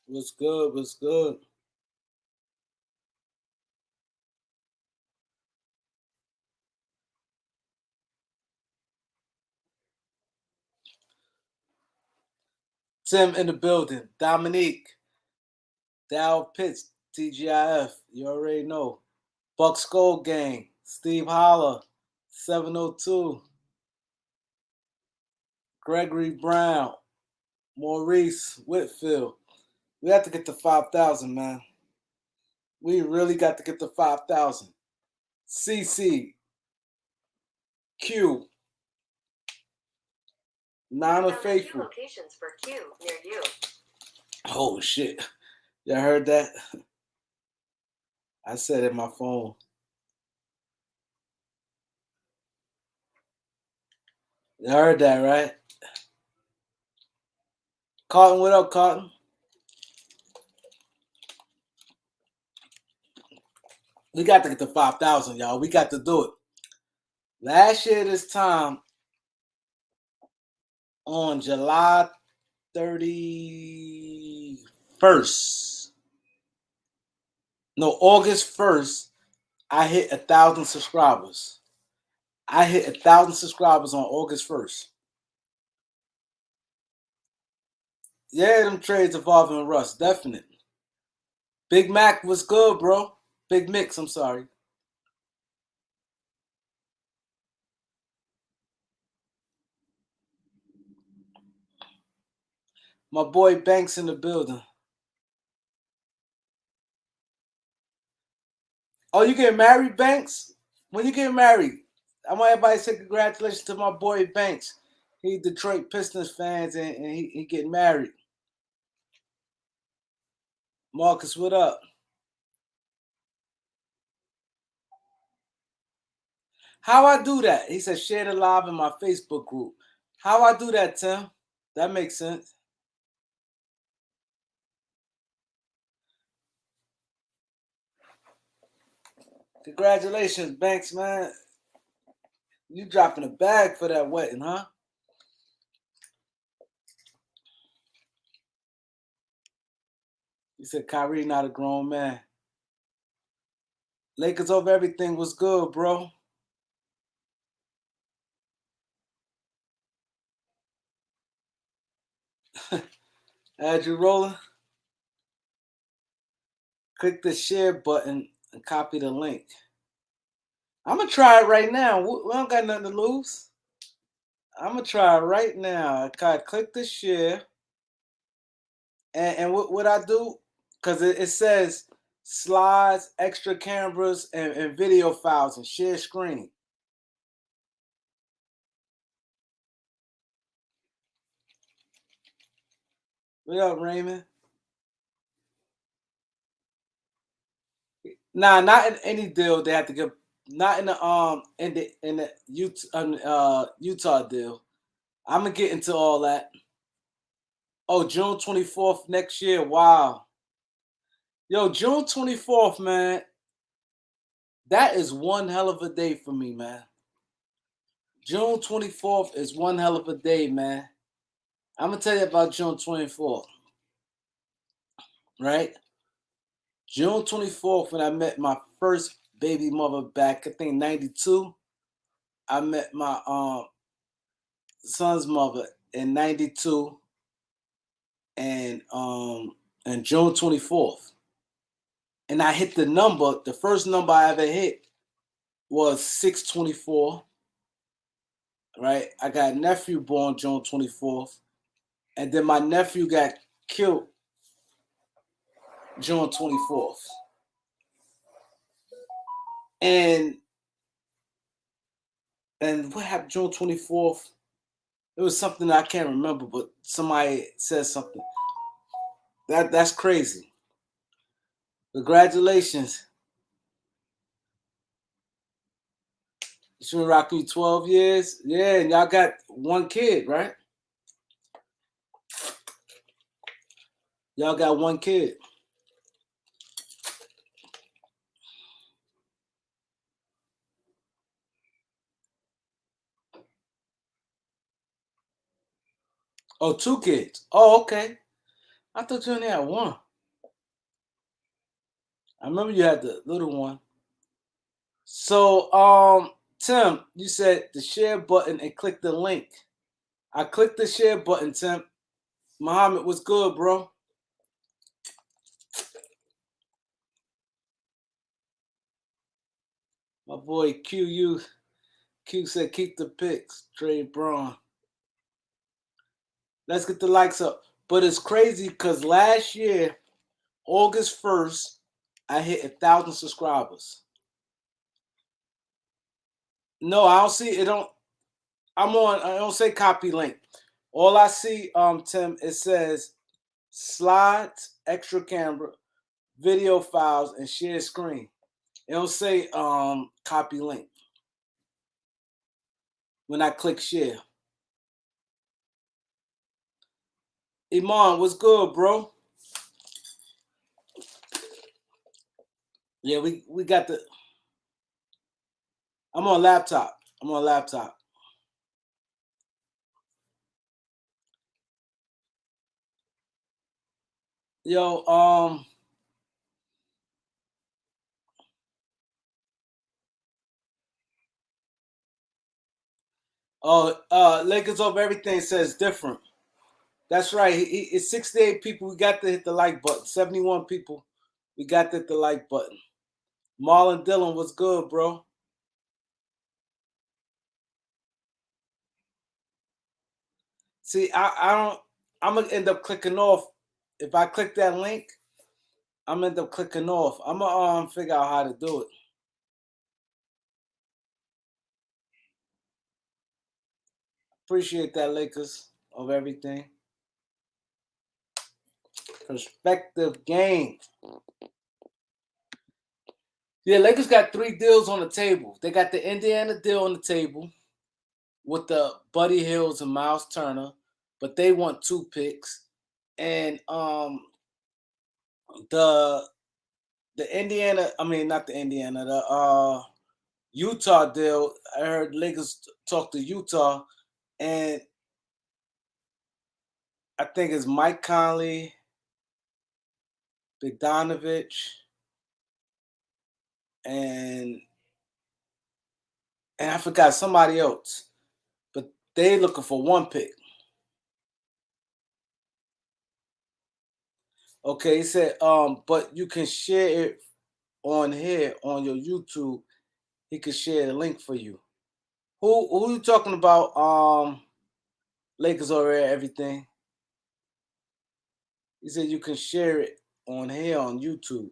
What's good? What's good? Tim in the building. Dominique. Dow Pitts. TGIF. You already know. Buck Skull Gang. Steve Holler. 702. Gregory Brown. Maurice Whitfield. We have to get to 5,000, man. We really got to get to 5,000. CC. Q. Nana Faithful. Locations for Q near you. Oh, shit. Y'all heard that? I said it in my phone. You heard that, right? Carton, what up, Carton? We got to get to 5,000, y'all. We got to do it. Last year, this time, on July 31st, no, August 1st, I hit 1,000 subscribers. I hit 1,000 subscribers on August 1st. Yeah, them trades evolving Russ, definitely. Big Mac was good, bro. Big Mix, I'm sorry. My boy Banks in the building. Oh, you getting married, Banks? When you get married? I want everybody to say congratulations to my boy Banks. He Detroit Pistons fans and he getting married. Marcus, what up? How I do that? He said share the live in my Facebook group. How I do that, Tim? That makes sense. Congratulations, Banks, man. You dropping a bag for that wedding, huh? He said Kyrie not a grown man. Lakers over everything was good, bro. Had you rolling? Click the share button and copy the link. I'm gonna try it right now. We don't got nothing to lose. I'm gonna try it right now. I click the share, and what I do, because it says slides, extra cameras, and video files and share screen. What up, Raymond? Nah, not in any deal. They have to get not in the Utah deal. I'm gonna get into all that. Oh, June 24th next year. Wow. Yo, June 24th, man. That is one hell of a day for me, man. June 24th is one hell of a day, man. I'm gonna tell you about June 24th, right? June 24th, when I met my first baby mother back, I think 92. I met my son's mother in 92 and June 24th. And I hit the number, the first number I ever hit was 624. Right? I got a nephew born June 24th. And then my nephew got killed June 24th. And what happened June 24th? It was something I can't remember, but somebody said something. That's crazy. Congratulations. She's been rocking you 12 years. Yeah, and y'all got one kid, right? Y'all got one kid. Oh, two kids. Oh, okay. I thought you only had one. I remember you had the little one. So, Tim, you said the share button and click the link. I clicked the share button, Tim. Muhammad, what's good, bro? My boy Q said keep the pics. Trey Braun. Let's get the likes up. But it's crazy because last year, August 1st, I hit 1,000 subscribers. No, I don't see it. I don't say copy link. All I see, Tim, it says slides, extra camera, video files, and share screen. It don't say copy link when I click share. Iman, what's good, bro? Yeah, we got the. I'm on laptop. Yo, Lakers of everything says different. That's right. It's 68 people. We got to hit the like button. 71 people. We got to hit the like button. Marlon Dillon, what's good, bro? See, I don't. I'm gonna end up clicking off. If I click that link, I'm gonna end up clicking off. I'm gonna figure out how to do it. Appreciate that, Lakers of everything. Perspective game. Yeah, Lakers got 3 deals on the table. They got the Indiana deal on the table with the Buddy Hills and Miles Turner, but they want 2 picks. And the Indiana, I mean not the Indiana, the Utah deal. I heard Lakers talk to Utah, and I think it's Mike Conley, Bogdanovich, and I forgot somebody else. But they looking for 1 pick. Okay, he said, but you can share it on here on your YouTube. He could share the link for you. Who you talking about? Lakers already everything. He said you can share it on here on YouTube.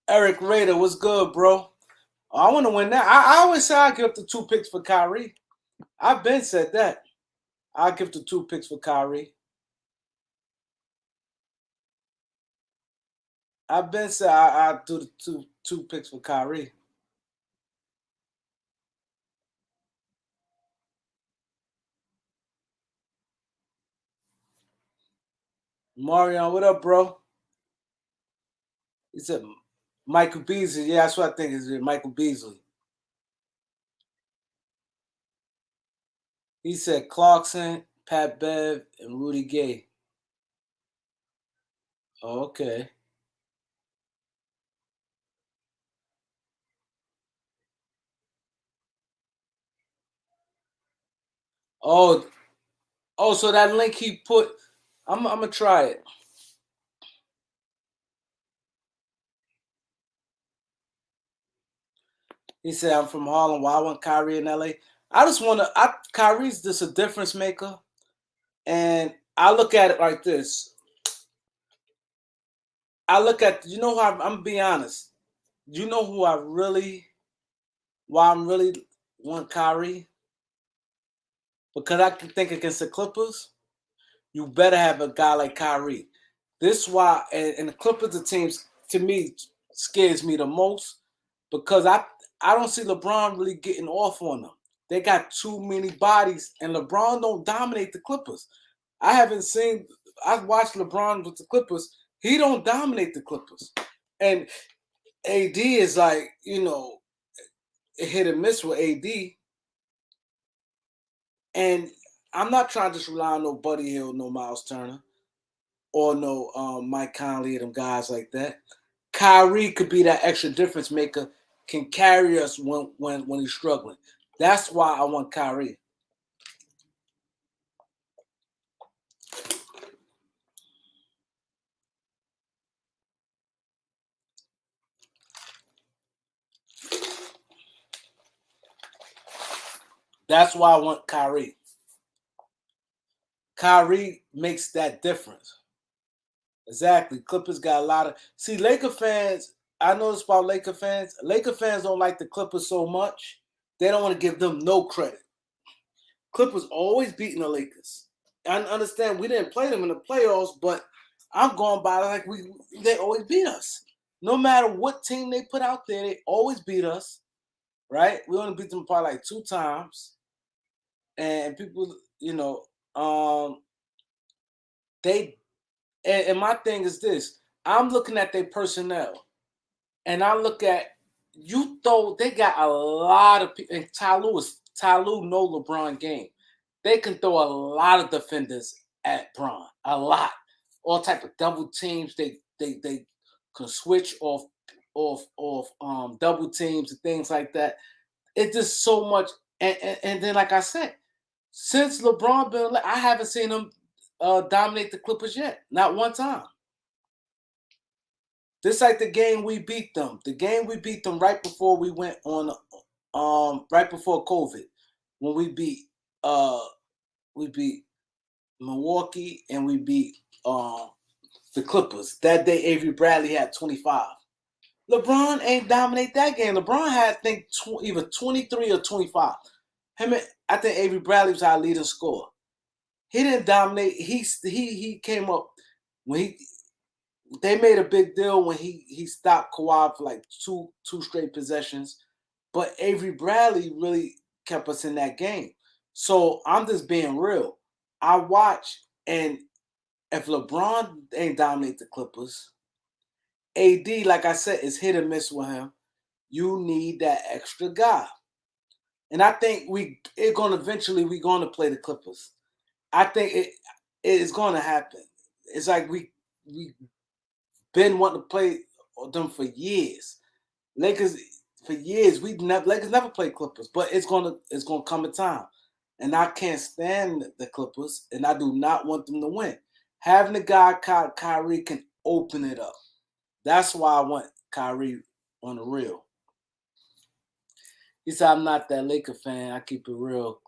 Eric Rader, what's good, bro? I want to win that. I always say I give the 2 picks for Kyrie. I've been said that. I'll give the 2 picks for Kyrie. I've been said I do the two picks for Kyrie. Marion, what up, bro? He said Michael Beasley. Yeah, that's what I think is Michael Beasley. He said Clarkson, Pat Bev, and Rudy Gay. Oh, okay. Oh, so that link he put, I'm gonna try it. He said I'm from Harlem. Why I want Kyrie in LA? I just want to. Kyrie's just a difference maker, and I look at it like this. I look at, you know, I'm gonna be honest. You know who why I'm really want Kyrie? Because I can think against the Clippers, you better have a guy like Kyrie. This is why, and the Clippers, the teams to me scares me the most because I don't see LeBron really getting off on them. They got too many bodies, and LeBron don't dominate the Clippers. I haven't seen. I've watched LeBron with the Clippers. He don't dominate the Clippers, and AD is like, hit and miss with AD. And I'm not trying to just rely on no Buddy Hill, no Miles Turner, or no Mike Conley, them guys like that. Kyrie could be that extra difference maker, can carry us when he's struggling. That's why I want Kyrie. That's why I want Kyrie. Kyrie makes that difference. Exactly. Clippers got a lot of Laker fans. I noticed about Laker fans. Laker fans don't like the Clippers so much. They don't want to give them no credit. Clippers always beating the Lakers. I understand we didn't play them in the playoffs, but I'm going by like they always beat us. No matter what team they put out there, they always beat us. Right? We only beat them probably like 2 times. And people, they and my thing is this. I'm looking at their personnel. And I look at they got a lot of people. And Tyloo know LeBron game. They can throw a lot of defenders at Bron, a lot, all type of double teams. They can switch off double teams and things like that. It's just so much. And then like I said, since LeBron been, I haven't seen him dominate the Clippers yet, not one time. This like the game we beat them. The game we beat them right before we went on right before COVID. When we beat Milwaukee and we beat the Clippers. That day Avery Bradley had 25. LeBron ain't dominate that game. LeBron had I think either 23 or 25. I think Avery Bradley was our leading scorer. He didn't dominate. He came up when they made a big deal when he stopped Kawhi for like two straight possessions, but Avery Bradley really kept us in that game. So I'm just being real. I watch, and if LeBron ain't dominate the Clippers, AD, like I said, is hit or miss with him. You need that extra guy, and I think we're gonna play the Clippers. I think it is gonna happen. It's like we been wanting to play them for years. Lakers for years Lakers never played Clippers, but it's gonna come a time, and I can't stand the Clippers, and I do not want them to win. Having the guy Kyrie can open it up. That's why I want Kyrie on the real. He said I'm not that Laker fan. I keep it real.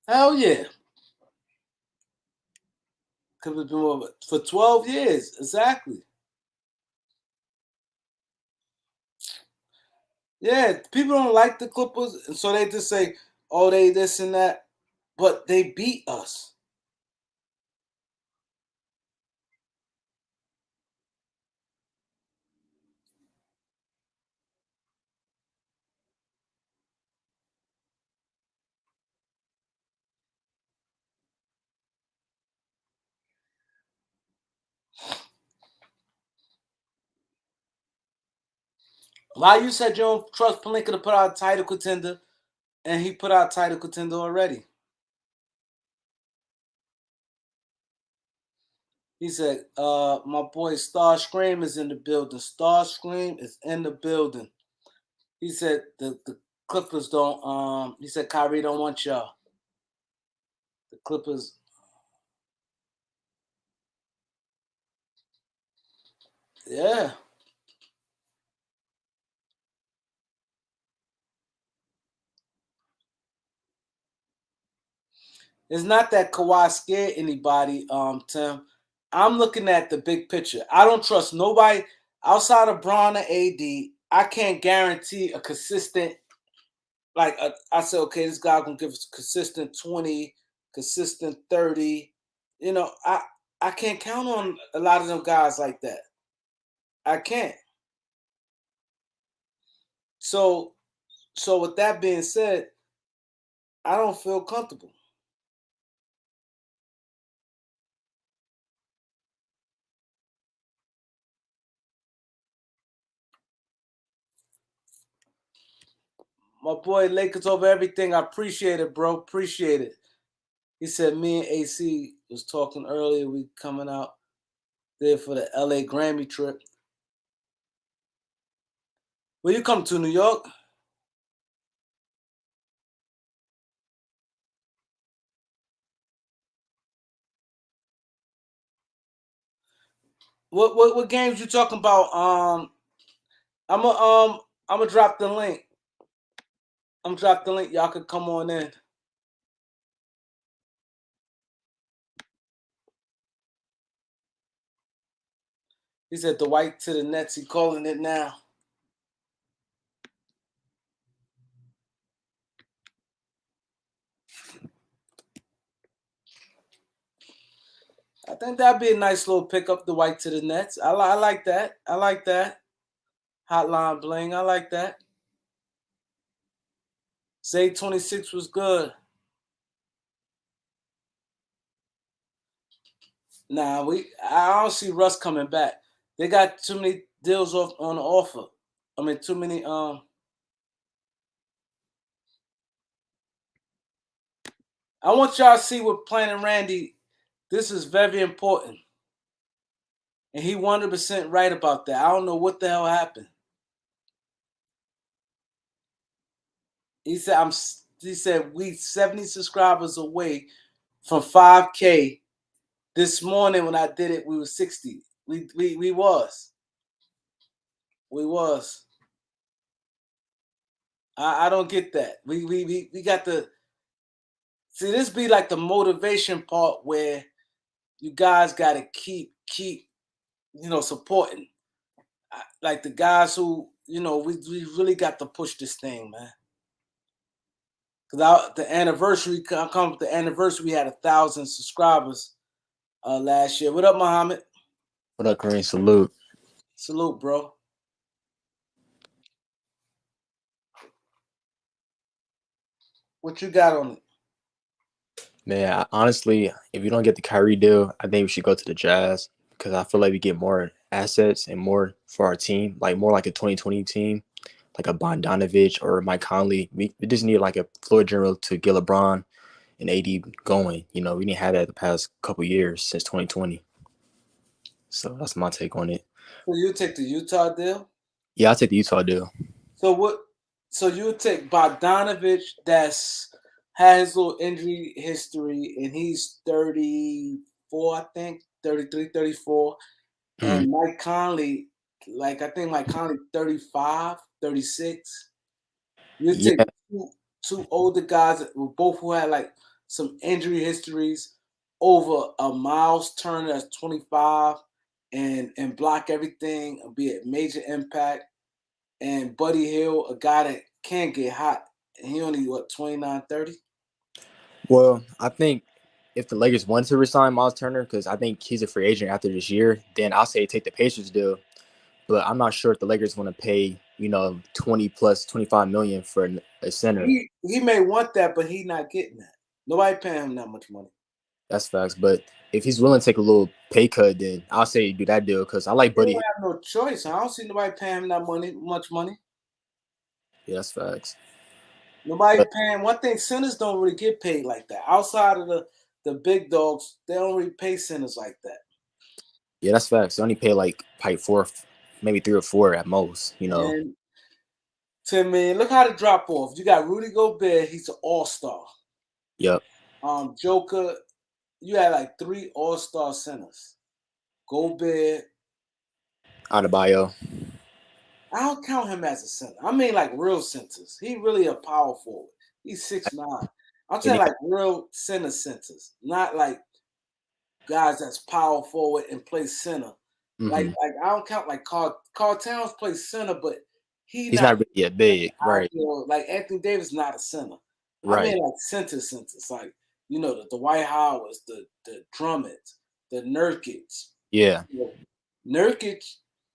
Hell yeah, because it's been for 12 years exactly. Yeah, people don't like the Clippers, and so they just say, "Oh, they this and that," but they beat us. Why you said you don't trust Palinka to put out a title contender, and he put out a title contender already? He said, my boy Star Scream is in the building. Star Scream is in the building. He said the Clippers don't he said Kyrie don't want y'all. The Clippers, yeah. It's not that Kawhi scared anybody, Tim. I'm looking at the big picture. I don't trust nobody outside of Bron or AD. I can't guarantee a consistent, I said, okay, this guy gonna give us consistent 20, consistent 30. I can't count on a lot of them guys like that. I can't. So with that being said, I don't feel comfortable. My boy Lakers over everything. I appreciate it, bro. Appreciate it. He said me and AC was talking earlier. We coming out there for the LA Grammy trip. Where you come to, New York? What games you talking about? I'm gonna drop the link. I'm gonna drop the link. Y'all could come on in. He said the white to the Nets. He calling it now. I think that'd be a nice little pickup, the white to the Nets. I like that. I like that. Hotline bling. I like that. Say 26 was good. Nah, I don't see Russ coming back. They got too many deals off on the offer. I mean, too many. I want y'all to see what Planet Randy. This is very important, and he 100% right about that. I don't know what the hell happened. He said He said we 70 subscribers away from 5K. This morning when I did it, we were 60. We was. We was. I don't get that. We got the see this be like the motivation part where you guys gotta keep supporting. Like the guys who, we really got to push this thing, man. Cause the anniversary come with the anniversary, we had 1,000 subscribers last year. What up, Muhammad? What up, Kareem? Salute. Salute, bro. What you got on it? Man, honestly, if you don't get the Kyrie deal, I think we should go to the Jazz because I feel like we get more assets and more for our team, like more like a 2020 team, like a Bogdanovich or Mike Conley. We just need like a floor general to get LeBron and AD going. We didn't have that the past couple years since 2020. So that's my take on it. So you take the Utah deal? Yeah, I'll take the Utah deal. So what? So you would take Bogdanovich, that's had his little injury history, and he's 34, I think, 33, 34. Mm. And Mike Conley, I think Mike Conley 35, 36. You take Yeah, two older guys that were both who had like some injury histories over a Miles Turner that's 25 and block everything, be a major impact. And Buddy Hield, a guy that can't get hot, and he only 29, 30. well, I think if the Lakers wanted to resign Miles Turner, because I think he's a free agent after this year, then I'll say take the Pacers deal. But I'm not sure if the Lakers want to pay, 20 plus 25 million for a center. He may want that, but he not getting that. Nobody paying him that much money. That's facts. But if he's willing to take a little pay cut, then I'll say do that deal because I like He Buddy. don't have no choice. I don't see nobody paying him that much money. Yeah, that's facts. Nobody paying. One thing, centers don't really get paid like that. Outside of the big dogs, they don't really pay centers like that. Yeah, that's facts. They only pay like probably 4, maybe 3 or 4 at most. And to me, look how the drop off. You got Rudy Gobert. He's an all-star. Yep. Joker, you had like 3 all-star centers. Gobert. Adebayo. I don't count him as a center. I mean like real centers. He really a power forward. He's 6'9". I'm saying like real centers, not like guys that's power forward and play center. Mm-hmm. Like I don't count like Carl Towns plays center, but he's not really yet big, right? Like Anthony Davis not a center. Right. I mean like centers, like the Dwight Howards, the Drummonds, the Nurkic. Yeah. Nurkic,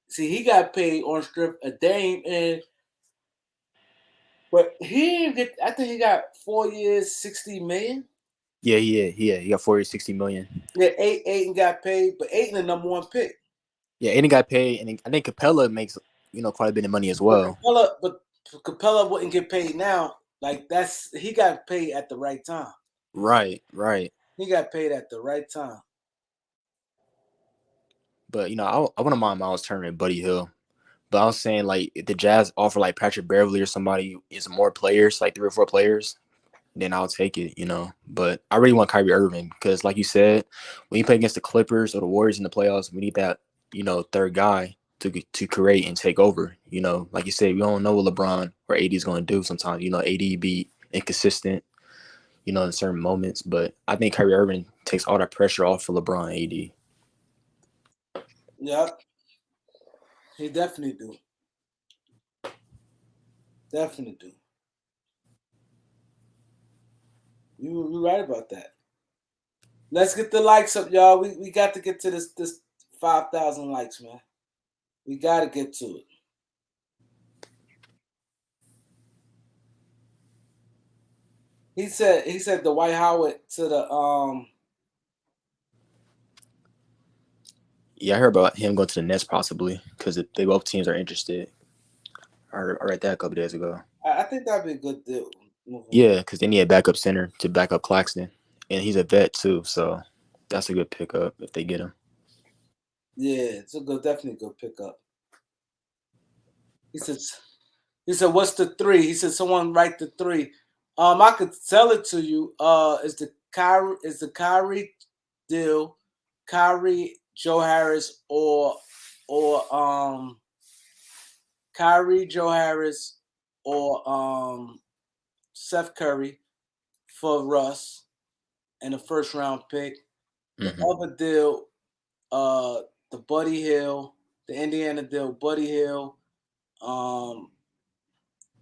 see, he got paid on strip a Dame, but he didn't get. I think he got 4 years, 60 million. Yeah. He got 4 years, 60 million. Yeah, Ayton got paid, but Ayton the number 1 pick. Yeah, Ayton got paid, and I think Capella makes quite a bit of money as well. But Capella wouldn't get paid now. Like he got paid at the right time. Right. He got paid at the right time. But I wouldn't mind Miles Turner and Buddy Hill. But I was saying, like, if the Jazz offer like Patrick Beverly or somebody is more players, like 3 or 4 players, then I'll take it, But I really want Kyrie Irving because, like you said, when you play against the Clippers or the Warriors in the playoffs, we need that, third guy to create and take over. Like you said, we don't know what LeBron or AD is going to do sometimes. AD be inconsistent, in certain moments. But I think Kyrie Irving takes all that pressure off of LeBron and AD. Yep. He definitely do. Definitely do. You right about that. Let's get the likes up, y'all. We got to get to this 5,000 likes, man. We got to get to it. He said Dwight Howard to the Yeah, I heard about him going to the Nets possibly because they both teams are interested. I read that a couple days ago. I think that'd be a good deal. Yeah, because they need a backup center to back up Claxton, and he's a vet too, so that's a good pickup if they get him. Yeah, it's definitely a good pickup. He said, "What's the 3?" He said, "Someone write the 3." I could tell it to you. Is the Kyrie deal, Kyrie, Joe Harris, or Kyrie, Joe Harris, or Seth Curry for Russ and a first round pick. The other deal, the Buddy Hill, the Indiana deal, Buddy Hill,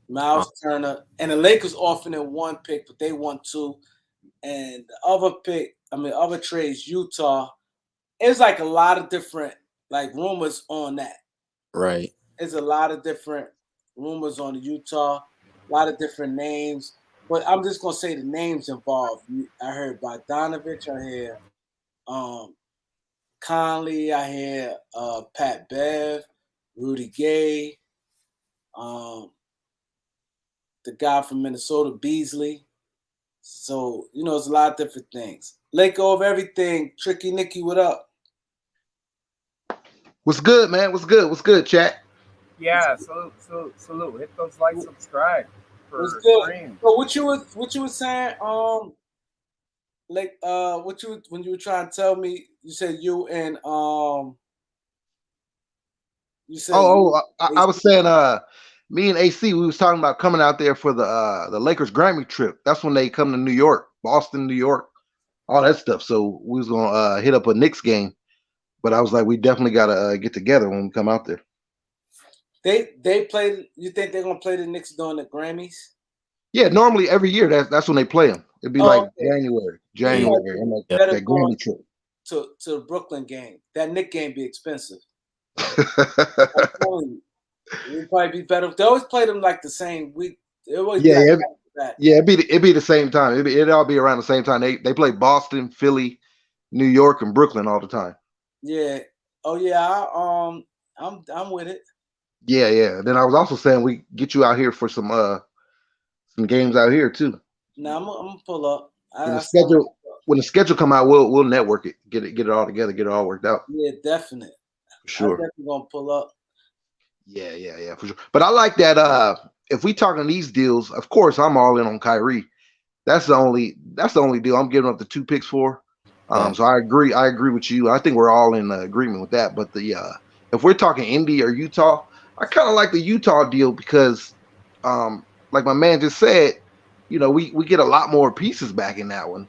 Miles Turner, and the Lakers offering 1 pick, but they want 2. And the other trades, Utah. It's like a lot of different rumors on that. Right. There's a lot of different rumors on the Utah, a lot of different names. But I'm just gonna say the names involved. I heard Bogdanovich, I hear Conley, I hear Pat Bev, Rudy Gay, the guy from Minnesota, Beasley. So, it's a lot of different things. Let go of everything. Tricky Nicky, what up? What's good, man? What's good, chat? Yeah, salute. Hit those likes, subscribe. What's good? So what you were saying, when you were trying to tell me, you said you and you said I was saying me and AC, we was talking about coming out there for the Lakers Grammy trip. That's when they come to New York, Boston, New York, all that stuff. So we was gonna hit up a Knicks game, but I was like, we definitely gotta get together when we come out there. They play. You think they're gonna play the Knicks during the Grammys? Yeah, normally every year that's when they play them. It'd be January, and that Grammy trip. To the Brooklyn game. That Knicks game be expensive. It would probably be better. They always play them like the same week. It'd be the same time. It'd all be around the same time. They play Boston, Philly, New York, and Brooklyn all the time. Yeah. Oh yeah. I'm with it. Yeah. Then I was also saying we get you out here for some games out here too. Nah, I'm gonna pull up. When the schedule come out, we'll network it, get it all together, get it all worked out. Yeah, definite. For sure. I'm definitely gonna pull up. Yeah, for sure. But I like that. If we talking these deals, of course I'm all in on Kyrie. That's the only deal I'm giving up the 2 picks for. So I agree with you. I think we're all in agreement with that. But if we're talking Indy or Utah, I kind of like the Utah deal because, like my man just said, we get a lot more pieces back in that one.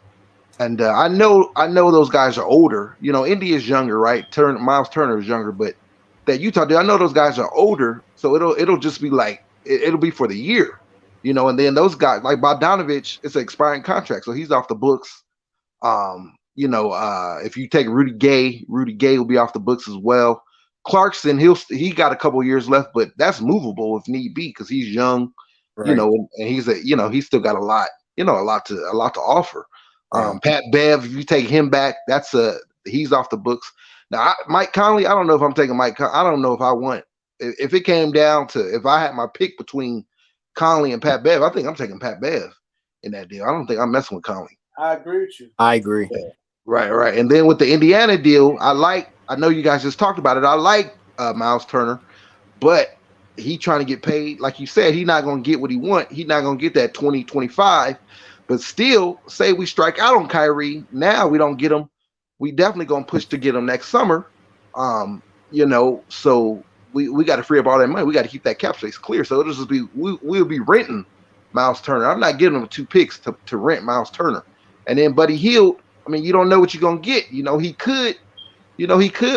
And I know those guys are older. Indy is younger, right? Miles Turner is younger, but that Utah deal, I know those guys are older, so it'll just be like it'll be for the year, And then those guys like Bogdanovich, it's an expiring contract, so he's off the books. If you take Rudy Gay will be off the books as well. Clarkson, he got a couple years left, but that's movable if need be because he's young, right. And he's still got a lot to offer. Right. Pat Bev, if you take him back, he's off the books. Now, Mike Conley, I don't know if I'm taking Mike. I don't know if I want. If it came down to if I had my pick between Conley and Pat Bev, I think I'm taking Pat Bev in that deal. I don't think I'm messing with Conley. I agree with you. I agree. Yeah. Right. And then with the Indiana deal, I know you guys just talked about it. I like Miles Turner, but he trying to get paid. Like you said, he's not going to get what he want. He's not going to get that 2025. But still, say we strike out on Kyrie, now we don't get him. We definitely going to push to get him next summer. So we got to free up all that money. We got to keep that cap space clear. So it'll just be we'll be renting Miles Turner. I'm not giving him 2 picks to rent Miles Turner. And then Buddy Hield, I mean, you don't know what you're gonna get. He could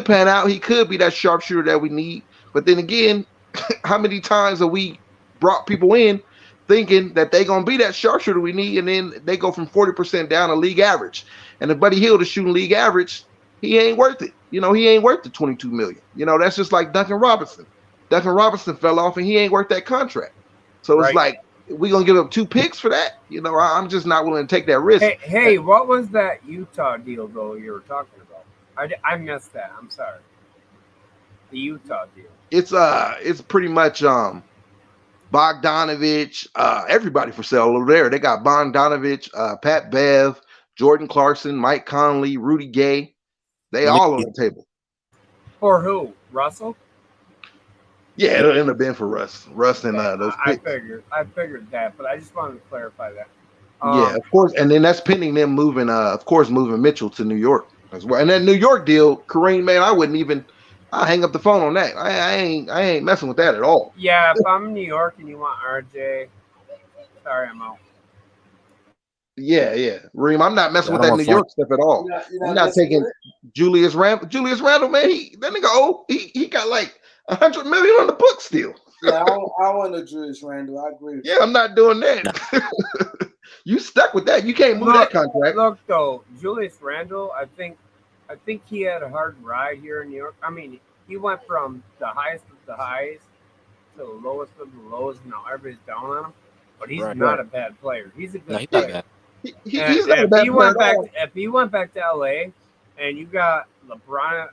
pan out. He could be that sharpshooter that we need. But then again, how many times have we brought people in thinking that they're gonna be that sharpshooter we need, and then they go from 40% down to league average. And if Buddy Hield is shooting league average, he ain't worth it. He ain't worth the $22 million. That's just like Duncan Robinson. Duncan Robinson fell off and he ain't worth that contract. So it's like, we gonna give up 2 picks for that? I'm just not willing to take that risk. Hey, what was that Utah deal though you were talking about? I missed that. I'm sorry. The Utah deal. It's pretty much Bogdanovich, everybody for sale over there. They got Bogdanovich, Pat Bev, Jordan Clarkson, Mike Conley, Rudy Gay. They all on the table. For who? Russell? Yeah, it'll end up being for Russ. Russ and those picks. I figured that, but I just wanted to clarify that. Yeah, of course. And then that's pending them moving Mitchell to New York as well. And that New York deal, Kareem, man, I hang up the phone on that. I ain't messing with that at all. Yeah, if I'm in New York and you want RJ, sorry, I'm out. Yeah. Reem, I'm not messing with that New York stuff at all. I'm not taking Julius Randle. Julius Randle, man, that nigga he got like $100 million on the book still. Yeah, I want to Julius Randle. I agree with you. Yeah, I'm not doing that. You stuck with that. You can't move that contract. Look though, Julius Randle, I think he had a hard ride here in New York. I mean, he went from the highest of the highs to the lowest of the lows. Now everybody's down on him, but he's not a bad player. He's a good player. He's not a bad player. If he went back to LA and you got LeBron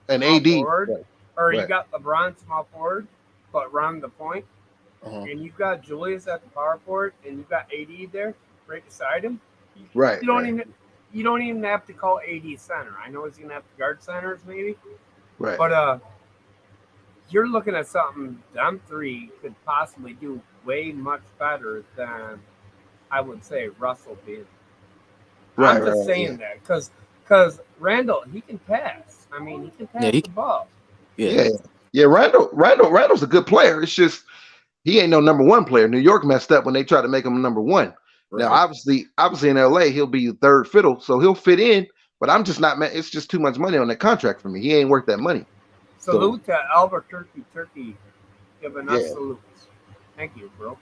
and AD forward, you got LeBron small forward, but run the point, and you got Julius at the power forward, and you got AD there right beside him. You don't even have to call AD center. I know he's gonna have to guard centers maybe, right? But you're looking at something them 3 could possibly do way much better than I would say Russell being. I'm just saying that because Randall, he can pass. I mean, he can pass the ball. Yeah. Randall's a good player. It's just he ain't no number 1 player. New York messed up when they tried to make him number 1. Right. Now, obviously in LA, he'll be third fiddle, so he'll fit in. But I'm just not. It's just too much money on that contract for me. He ain't worth that money. Salute to Albuquerque giving us salutes. Thank you, bro.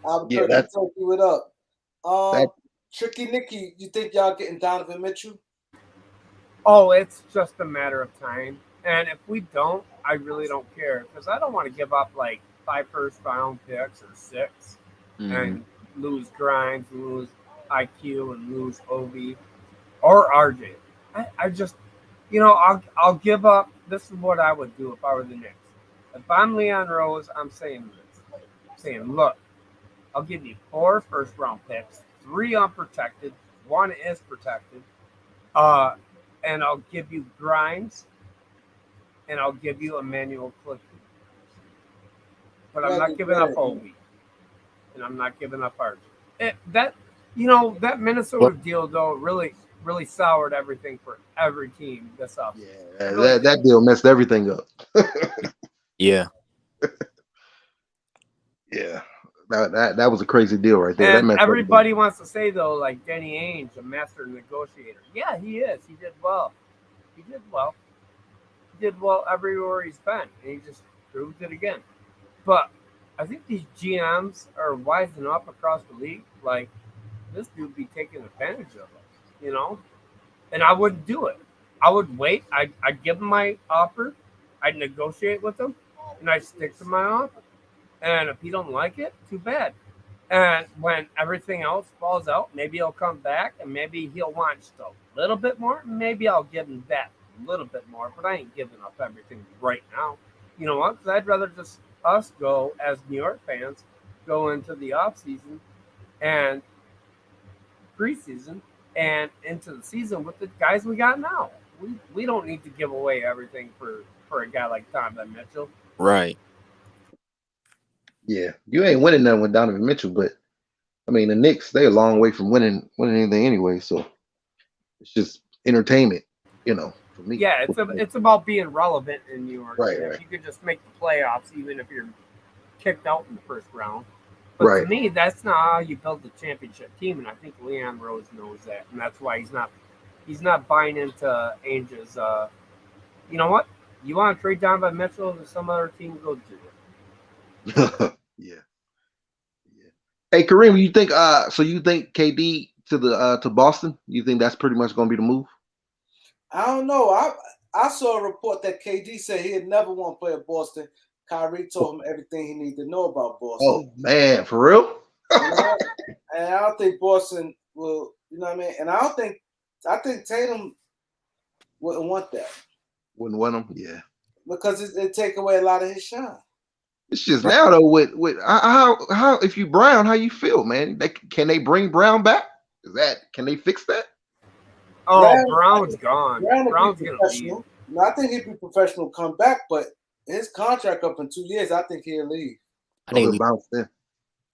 Albuquerque Turkey, what up? Tricky Nicky, you think y'all getting Donovan Mitchell? Oh, it's just a matter of time. And if we don't, I really don't care because I don't want to give up like 5 first-round picks or 6 and lose Grimes, lose IQ, and lose Obi or RJ. I just, I'll give up. This is what I would do if I were the Knicks. If I'm Leon Rose, I'm saying this. I'm saying, look, I'll give you 4 first-round picks, 3 unprotected, 1 is protected, and I'll give you Grimes, and I'll give you Emmanuel Clifford. But I'm not giving up Obi, and I'm not giving up RJ. That Minnesota deal though really soured everything for every team this offseason. Yeah, that deal messed everything up. Yeah. Yeah. That was a crazy deal right there. And everybody wants to say though, like Danny Ainge, a master negotiator. Yeah, he is. He did well. He did well everywhere he's been, and he just proved it again. But I think these GMs are wising up across the league. Like, this dude be taking advantage of us, And I wouldn't do it. I would wait. I'd give him my offer. I'd negotiate with him, and I'd stick to my offer. And if he don't like it, too bad. And when everything else falls out, maybe he'll come back, and maybe he'll want just a little bit more. Maybe I'll give him that little bit more, but I ain't giving up everything right now. You know what? Because I'd rather just us go as New York fans go into the off season and preseason and into the season with the guys we got now. We don't need to give away everything for a guy like Donovan Mitchell. Right. Yeah, you ain't winning nothing with Donovan Mitchell, but I mean the Knicks, they're a long way from winning anything anyway. So it's just entertainment, for me. Yeah, it's about being relevant in New York. Right, And right. if you could just make the playoffs, even if you're kicked out in the first round. But Right. to me, that's not how you build the championship team, and I think Leon Rose knows that, and that's why he's not buying into Ainge's. You know what? You want to trade Donovan Mitchell to some other team? Go do it. Yeah. Hey Kareem, you think so you think KD to Boston? You think that's pretty much gonna be the move? I don't know. I saw a report that KD said he'd never want to play at Boston. Kyrie told him everything he needed to know about Boston. Oh man, for real? And I don't think Boston will, you know what I mean? And I think Tatum wouldn't want that. Wouldn't want him, yeah. Because it take away a lot of his shine. It's just now though with how if you Brown, how you feel, man? Can they bring Brown back? Can they fix that? Oh, Brown's gone. Brown's gonna leave. I think he'd be professional, come back, but his contract up in 2 years, I think he'll leave. I think he'll bounce then.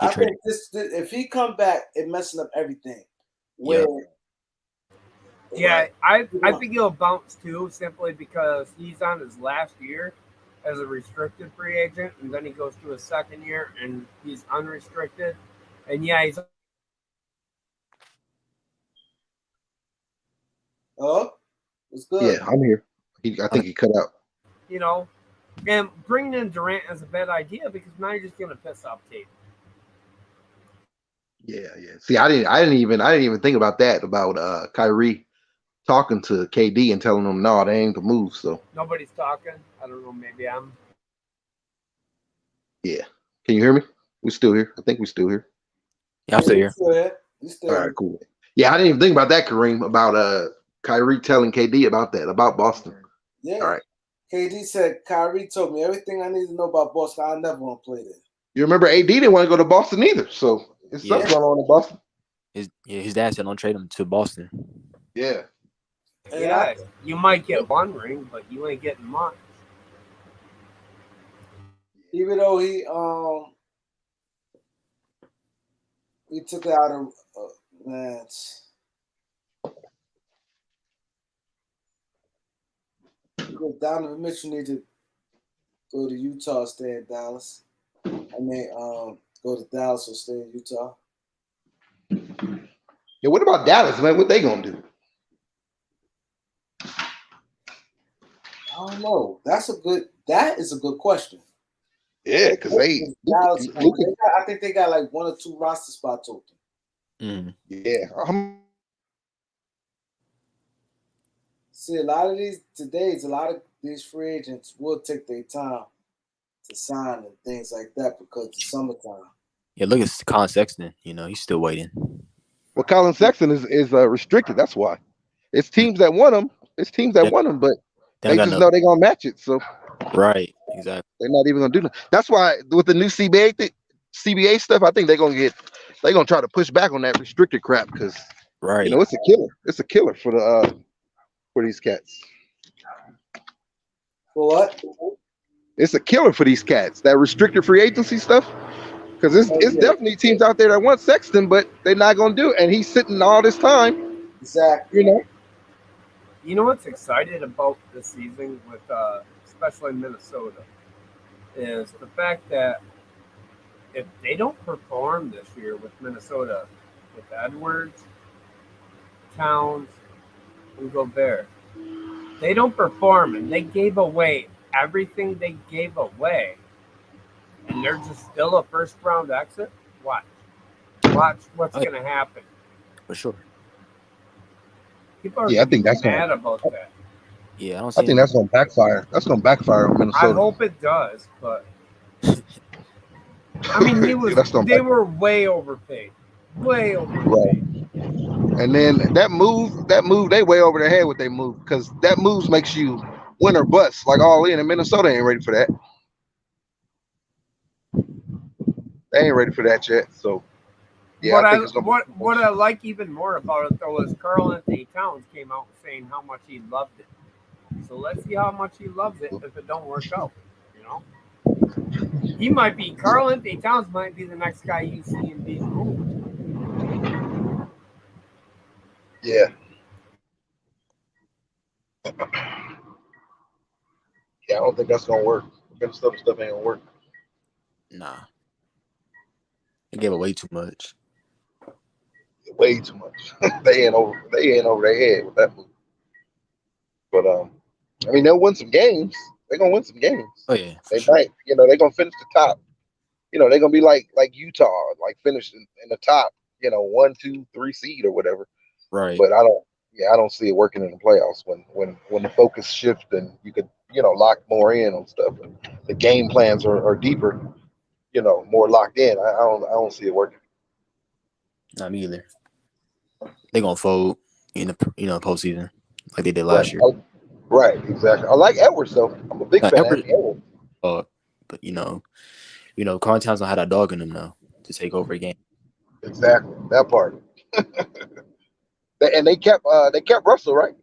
I think if he come back, it messing up everything. Where Yeah, I think he'll bounce too, simply because he's on his last year as a restricted free agent, and then he goes to his second year and he's unrestricted. And yeah, he's it's good. Yeah, I'm here. I think he cut out. And bringing in Durant is a bad idea because now you're just gonna piss off Tatum. Yeah. See, I didn't even think about that about Kyrie talking to KD and telling him no, they ain't the move. So Nobody's talking. I don't know. Maybe I'm. Yeah. Can you hear me? We still here. I think we still here. Yeah, I'm still here. All right, cool. Yeah, I didn't even think about that, Kareem, about Kyrie telling KD about that, about Boston. Yeah. All right. KD said, Kyrie told me everything I need to know about Boston. I never want to play there. You remember AD didn't want to go to Boston either, so it's something going on in Boston. His dad said don't trade him to Boston. Yeah. Yeah, you might get one ring, but you ain't getting much. Even though he took it out of man. Donovan Mitchell need to go to Utah, stay in Dallas. I mean, go to Dallas or stay in Utah. Yeah, what about Dallas, man? What they gonna do? I don't know. That is a good question. Yeah, because Dallas, I think they got like 1 or 2 roster spots open. Yeah. See, a lot of these free agents will take their time to sign and things like that because it's summertime. Yeah, look at Colin Sexton. He's still waiting. Well, Colin Sexton is restricted. That's why. It's teams that want him. But they just know they're gonna match it. So right, exactly. They're not even gonna do that. That's why with the new CBA stuff, I think they're gonna try to push back on that restricted crap because it's a killer. It's a killer for these cats. For what? It's a killer for these cats. That restricted free agency stuff. Because it's definitely teams out there that want Sexton, but they're not gonna do it. And he's sitting all this time. Exactly. You know what's exciting about this season with especially Minnesota is the fact that if they don't perform this year with Minnesota, with Edwards, Towns, and Gobert, they don't perform and they gave away everything they gave away, and they're just still a first round exit. Watch what's going to happen. For sure. People are I think that's mad about that. Yeah, I think that's going to backfire. That's going to backfire on Minnesota. I hope it does, but I mean, they were way overpaid. Way overpaid. Right. And then that move, they way over their head with their move because that move makes you win or bust, like all in. And Minnesota ain't ready for that. They ain't ready for that yet. So yeah, What I I think it's gonna what be what I like even more about it though is Carl Anthony Towns came out saying how much he loved it. So let's see how much he loves it if it don't work out. You know, he might be Carl Anthony Towns might be the next guy you see him being moved. yeah. Yeah, I don't think that's gonna work. That stuff ain't gonna work. Nah, they gave away too much. Way too much. They ain't over their head with that move. But I mean they'll win some games. They're gonna win some games. Oh yeah, for They sure. might, they're gonna finish the top. They're gonna be like Utah, like finish in the top, 1, 2, 3 seed or whatever. Right. But I don't see it working in the playoffs when the focus shifts and you could, lock more in on stuff. And the game plans are deeper, more locked in. I don't see it working. Not me either. They gonna fold in the postseason like they did Right. last year. Right, exactly. I like Edwards though. I'm a big fan of Edwards, Anthony Edwards. but Carl Towns don't have that dog in them now to take over a game. Exactly. That part. And they kept Russell, right?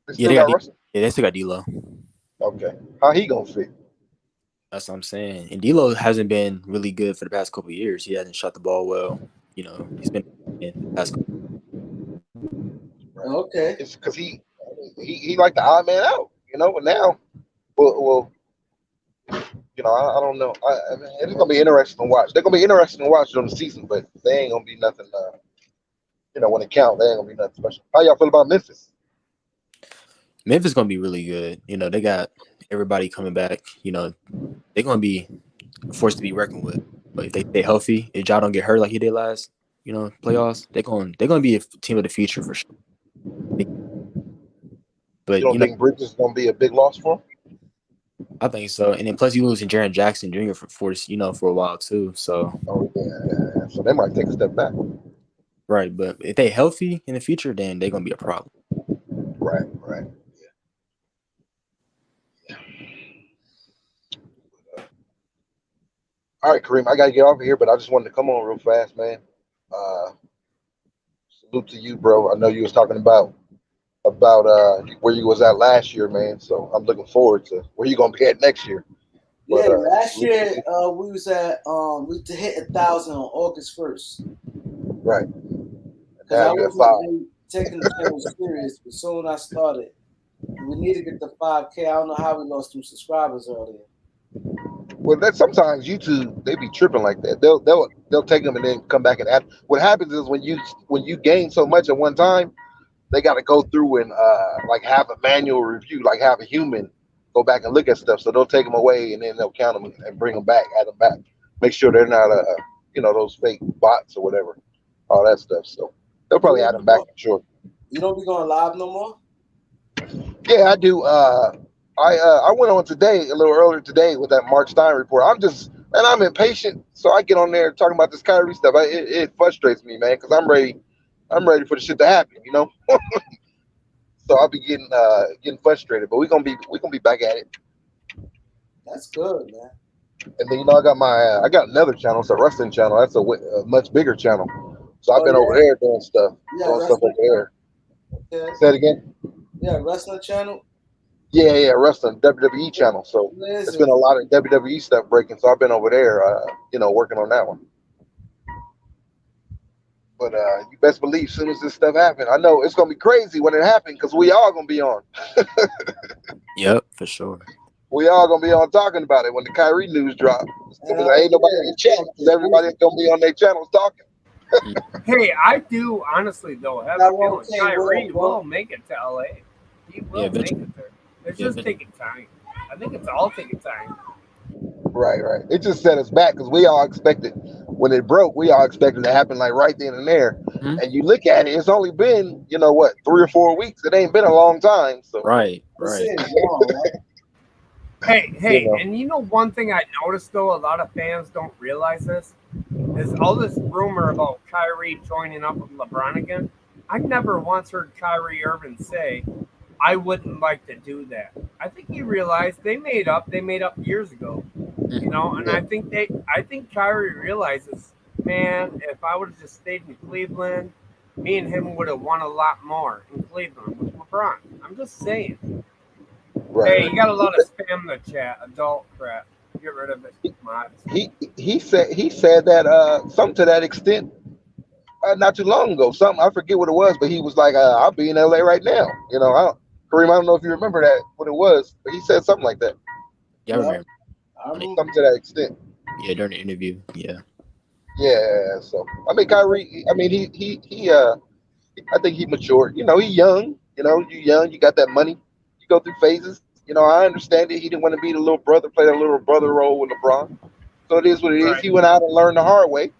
They Yeah, still got Russell. they still got D'Lo. Okay. How he gonna fit? That's what I'm saying. And D'Lo hasn't been really good for the past couple of years. He hasn't shot the ball well. He's been in the past. Right. Okay. It's because he like the odd man out, But now, well, I don't know. I mean, it's gonna be interesting to watch. They're gonna be interesting to watch during the season, but they ain't gonna be nothing. When it count, they ain't gonna be nothing special. How y'all feel about Memphis? Memphis gonna be really good. They got everybody coming back. They're gonna be forced to be reckoned with. But if they stay healthy, if Ja don't get hurt like he did last, playoffs, they're gonna be a team of the future for sure. But You don't think Bridges is gonna be a big loss for him? I think so. And then plus you losing Jaren Jackson Jr. for a while too. So Oh yeah. So they might take a step back. right, but if they healthy in the future, then they're gonna be a problem. Right. Yeah. All right, Kareem, I gotta get off of here, but I just wanted to come on real fast, man. Salute to you, bro. I know you was talking about where you was at last year, man. So I'm looking forward to where you gonna be at next year. Yeah, But, last year we was at we hit 1,000 on August 1st. Right. Because Now I you at wasn't 5. really taking the channel serious, but soon I started. We need to get to 5K. I don't know how we lost some subscribers earlier. Well, that sometimes YouTube they be tripping like that. They'll take them and then come back and add. What happens is when you gain so much at one time, they got to go through and like have a manual review, like have a human go back and look at stuff. So they'll take them away and then they'll count them and bring them back, add them back, make sure they're not those fake bots or whatever, all that stuff. So they'll probably add them back, I'm sure. You don't be going live no more? Yeah, I do. I went on today, a little earlier today, with that Mark Stein report. I'm impatient, so I get on there talking about this Kyrie stuff. It frustrates me, man, because I'm ready for the shit to happen, So I'll be getting frustrated, but we're gonna be back at it. That's good, man. And then I got another channel. It's a wrestling channel. That's a much bigger channel. So I've been over there doing stuff over there. Okay. Say it again. Yeah, wrestling channel. Yeah, wrestling WWE channel. So it's been a lot of WWE stuff breaking. So I've been over there, working on that one. But you best believe, as soon as this stuff happens, I know it's gonna be crazy when it happens because we all gonna be on. Yep, for sure. We all gonna be on talking about it when the Kyrie news drops. Ain't nobody in the chat because everybody's gonna be on their channels talking. Hey, I do honestly though have a feeling Kyrie will make it to LA. He will make it there. It's just taking time. I think it's all taking time. Right. It just set us back because we all expected when it broke. We all expected it to happen like right then and there. Mm-hmm. And you look at it, it's only been 3 or 4 weeks. It ain't been a long time. So right. Hey, and one thing I noticed though, a lot of fans don't realize this is all this rumor about Kyrie joining up with LeBron again. I never once heard Kyrie Irving say, "I wouldn't like to do that." I think he realized they made up years ago. You know, and I think Kyrie realizes, man, if I would have just stayed in Cleveland, me and him would have won a lot more in Cleveland with LeBron. I'm just saying. Right. Hey, you got a lot of spam in the chat, adult crap. Get rid of it, mods. He said that something to that extent not too long ago. Something I forget what it was, but he was like, "I'll be in LA right now." You know, Kareem, I don't know if you remember that what it was, but he said something like that. Yeah, I remember. I remember. Something to that extent. Yeah, during the interview. Yeah. Yeah. So I mean, Kyrie. I mean, he. I think he matured. You know, he young. You know, you young. You got that money. You go through phases. You know, I understand it. He didn't want to be the little brother, play that little brother role with LeBron. So it is what it is. Right. He went out and learned the hard way.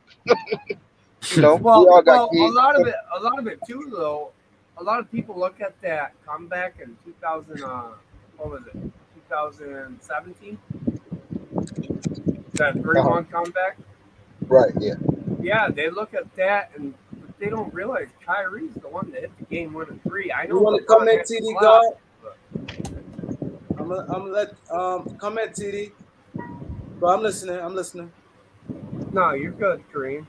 You know, we all got kids. A lot of it too, though. A lot of people look at that comeback in 2000. What was it? 2017. That 3-1 comeback. Right. Yeah. Yeah, they look at that and but they don't realize Kyrie's the one that hit the game-winning three. I know. You want to LeBron comment, had TD flop, God? but- I'm gonna let comment, TD. But I'm listening. No, you're good, Kareem.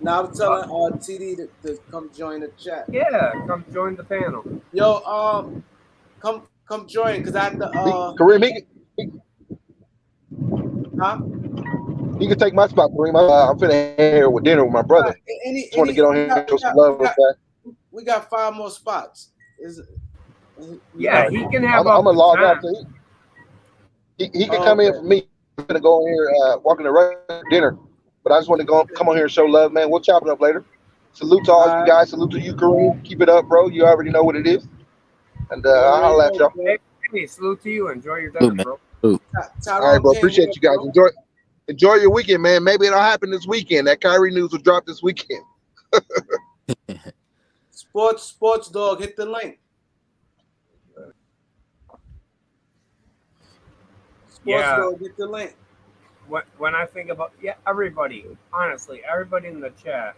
Now I'm telling TD to come join the chat. Yeah, come join the panel. Yo, come join because I have to. Kareem, Huh? he can take my spot, Kareem. I'm finna head here with dinner with my brother. Just want to get on here and show some love with that. We got 5 more spots. Yeah, he can have I'm up gonna to log time. off. So he can come in for me. I'm gonna go in here, walking the right dinner. But I just want to come on here and show love, man. We'll chop it up later. Salute to all you guys. Salute to you, Kareem. Keep it up, bro. You already know what it is. And I'll holla at y'all. Hey, salute to you. Enjoy your dinner, bro. All right, bro. Appreciate you guys. Enjoy your weekend, man. Maybe it'll happen this weekend. That Kyrie news will drop this weekend. Sports dog, hit the link. Dog, hit the link. When I think about everybody, honestly, everybody in the chat,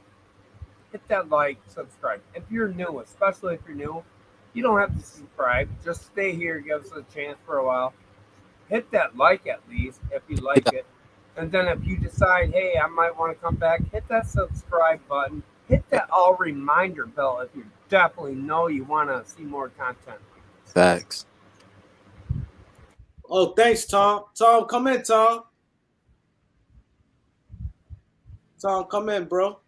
hit that like, subscribe. If you're new, especially if you're new, you don't have to subscribe. Just stay here, give us a chance for a while. Hit that like at least if you like it. And then if you decide, hey, I might want to come back, hit that subscribe button. Hit that all reminder bell if you definitely know you want to see more content. Facts. Oh, thanks, Tom. Tom, come in, Tom. Tom, come in, bro.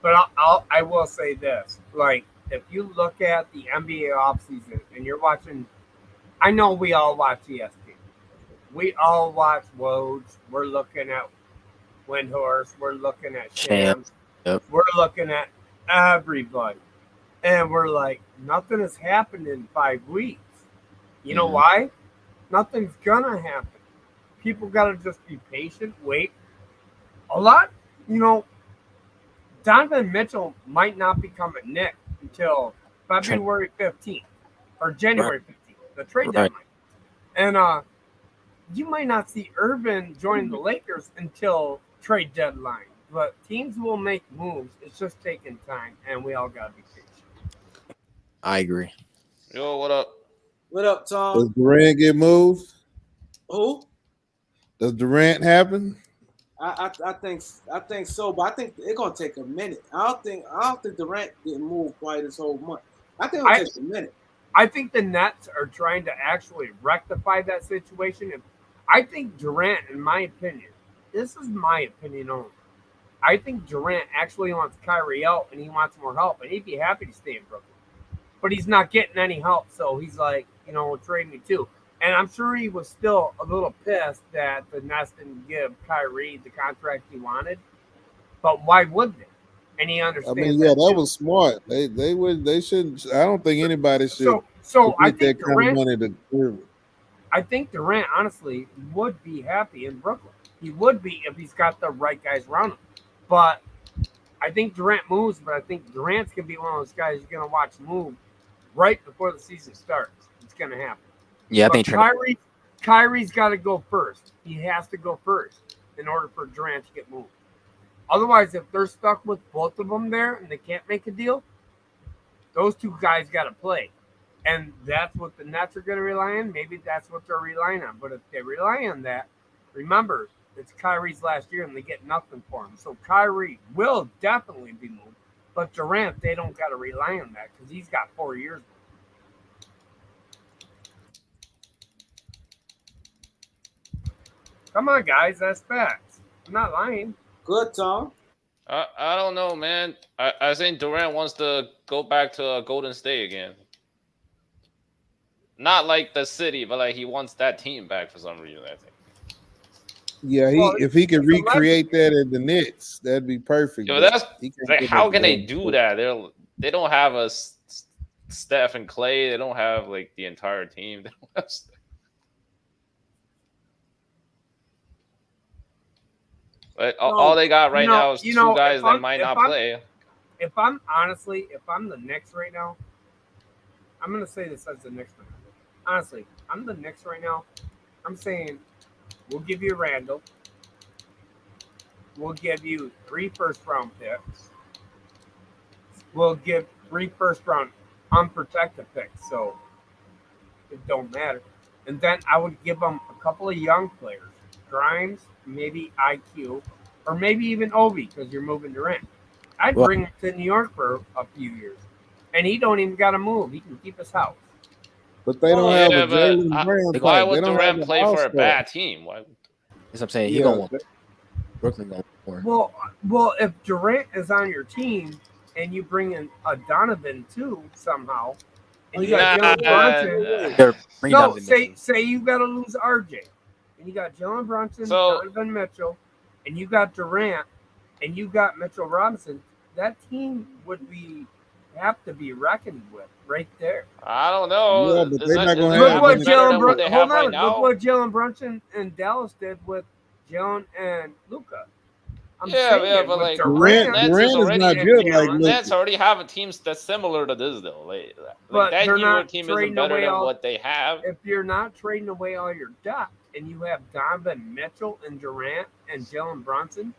But I will say this. Like, if you look at the NBA offseason and you're watching, I know we all watch ESPN. We all watch Woj. We're looking at Windhorst. We're looking at Shams. Yep. We're looking at everybody. And we're like, nothing has happened in 5 weeks. You know why? Nothing's going to happen. People got to just be patient, wait. A lot, Donovan Mitchell might not become a Knick until February 15th or January 15th, the trade deadline. And you might not see Irvin join the Lakers until trade deadline. But teams will make moves. It's just taking time, and we all got to be patient. I agree. Yo, what up? What up, Tom? Does Durant get moved? Who? Does Durant happen? I think so, but I think it's gonna take a minute. I don't think Durant didn't move quite this whole month. I think it'll take a minute. I think the Nets are trying to actually rectify that situation. And I think Durant, in my opinion, this is my opinion only. I think Durant actually wants Kyrie out and he wants more help, and he'd be happy to stay in Brooklyn. But he's not getting any help, so he's like, trade me too. And I'm sure he was still a little pissed that the Nets didn't give Kyrie the contract he wanted. But why would they? And he understands. I mean, that was smart. They shouldn't. I don't think anybody should. So I think that kind of money to. I think Durant honestly would be happy in Brooklyn. He would be if he's got the right guys around him. But I think Durant moves. But I think Durant's gonna be one of those guys you're gonna watch move right before the season starts. It's gonna happen. Yeah, I think Kyrie's got to go first. He has to go first in order for Durant to get moved. Otherwise, if they're stuck with both of them there and they can't make a deal, those two guys got to play. And that's what the Nets are going to rely on. Maybe that's what they're relying on. But if they rely on that, remember, it's Kyrie's last year and they get nothing for him. So Kyrie will definitely be moved. But Durant, they don't got to rely on that because he's got 4 years. Come on, guys. That's facts. I'm not lying. Good, Tom. I don't know, man. I think Durant wants to go back to Golden State again. Not like the city, but like he wants that team back for some reason, I think. Yeah, if he could recreate that at the Knicks, that'd be perfect. Yo, that's like, how can they do that? They don't have a Steph and Clay. They don't have like the entire team. But all they got right now is two guys that might not play. If I'm the Knicks right now, I'm gonna say this as the Knicks fan. Honestly, I'm the Knicks right now. I'm saying we'll give you Randall. We'll give you 3 first-round picks. We'll give 3 first-round unprotected picks, so it don't matter. And then I would give them a couple of young players, Grimes, maybe IQ, or maybe even Obi because you're moving Durant. I'd bring him to New York for a few years, and he don't even got to move. He can keep his house. But they don't have a Jalen Brown. Why would Durant play for a bad team? Why? That's what I'm saying. He gonna want Brooklyn going more. Well, if Durant is on your team and you bring in a Donovan too somehow, and you got Jalen Brunson. Say you got to lose RJ, and you got Jalen Brunson, Donovan Mitchell, and you got Durant, and you got Mitchell Robinson. That team would have to be reckoned with right there. I don't know. Yeah, but they're not going to look have what Jalen Look what Jalen Brunson and Dallas did with Jalen and Luka. But like Durant is not good like Luka. Nets already have a team that's similar to this though. Like that New York team isn't better than what they have. If you're not trading away all your depth and you have Donovan Mitchell and Durant and Jalen Brunson,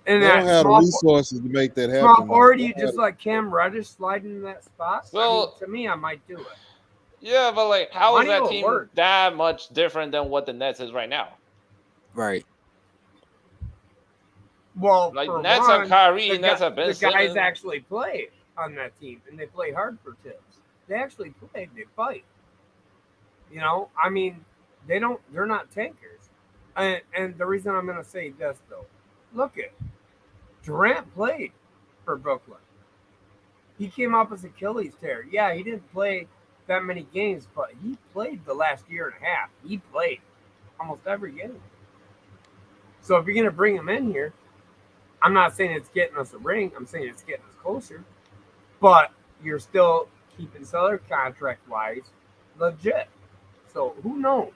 and they don't have the resources to make that happen. Or do you just let Cam Reddish slide into that spot? Well, to me, I might do it. Yeah, but like, how is that team that much different than what the Nets is right now? Right. Well, like Nets have Kyrie, Nets have Ben the Simmons. guys actually play on that team, and they play hard for Tibbs. They actually play. They fight. You know, I mean, they're not tankers. And the reason I'm going to say this though, look at Durant played for Brooklyn. He came off his Achilles tear. Yeah, he didn't play that many games, but he played the last year and a half. He played almost every game. So if you're going to bring him in here, I'm not saying it's getting us a ring. I'm saying it's getting us closer. But you're still keeping salary contract-wise legit. So who knows?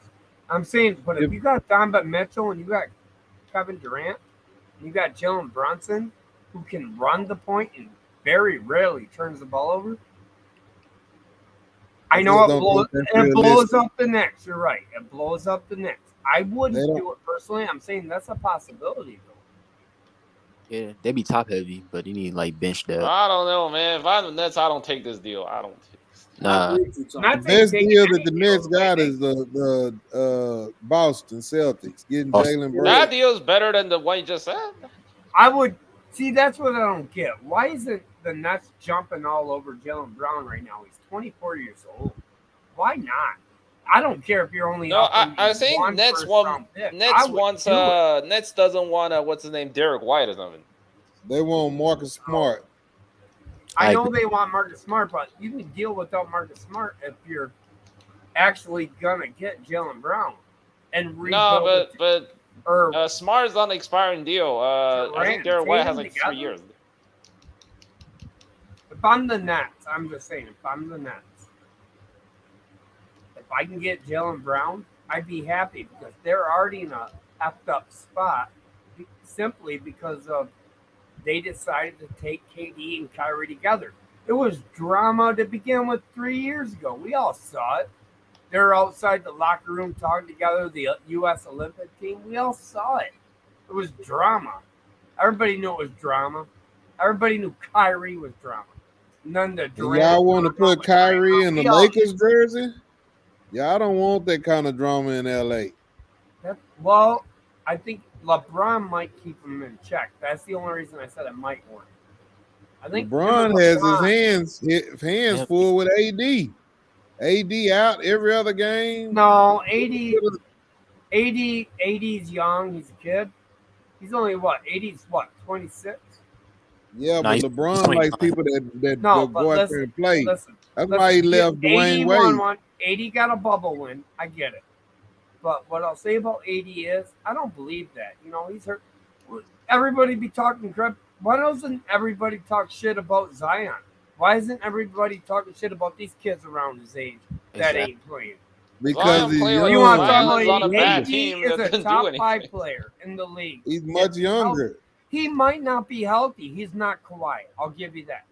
I'm saying, but if you got Donovan Mitchell and you got Kevin Durant, and you got Jalen Brunson, who can run the point and very rarely turns the ball over. I know it blows up the Knicks. You're right. It blows up the Knicks. I wouldn't do it personally. I'm saying that's a possibility, though. Yeah, they be top heavy, but you need like bench depth. I don't know, man. If I'm the Nets, I don't take this deal. I don't. Nah. The best deal that the Nets got is the Boston Celtics getting Jalen Brown. That deal is better than the one you just said. I would see. That's what I don't get. Why isn't the Nets jumping all over Jalen Brown right now? He's 24 years old. Why not? I don't care if you're only. No, I think Nets want. Nets doesn't want what's his name, Derek White or something. They want Marcus Smart. I know they want Marcus Smart, but you can deal without Marcus Smart if you're actually gonna get Jalen Brown and rebuild. No, but Smart's on an expiring deal. I think Derek White has like 3 years. If I'm the Nets, I'm just saying, if I'm the Nets, if I can get Jalen Brown, I'd be happy because they're already in a effed up spot simply because of they decided to take KD and Kyrie together. It was drama to begin with 3 years ago. We all saw it. They're outside the locker room talking together, the U.S. Olympic team. We all saw it. It was drama. Everybody knew it was drama. Everybody knew Kyrie was drama. None the And Durant. y'all want to put Kyrie in the We all- Lakers jersey? Y'all don't want that kind of drama in LA. Well, I think LeBron might keep him in check. That's the only reason I said it might work. I think LeBron has his hands full with AD. AD out every other game. No, AD's young. He's a kid. He's only what? 80's what? 26. Yeah, Nah, but he's LeBron 29. likes people that No, go but out listen, there and play. listen. That's why he left Dwayne 80 Wade. won one. 80 got a bubble win. I get it. But what I'll say about 80 is I don't believe that. You know, he's hurt. Everybody be talking crap. Why doesn't everybody talk shit about Zion? Why isn't everybody talking shit about these kids around his age that Exactly. ain't playing? Because he's Zion young. You want to talk Zion's about on a bad AD team is that a doesn't do top anything. 5 player in the league. He's much younger. He might not be healthy. He's not Kawhi. I'll give you that.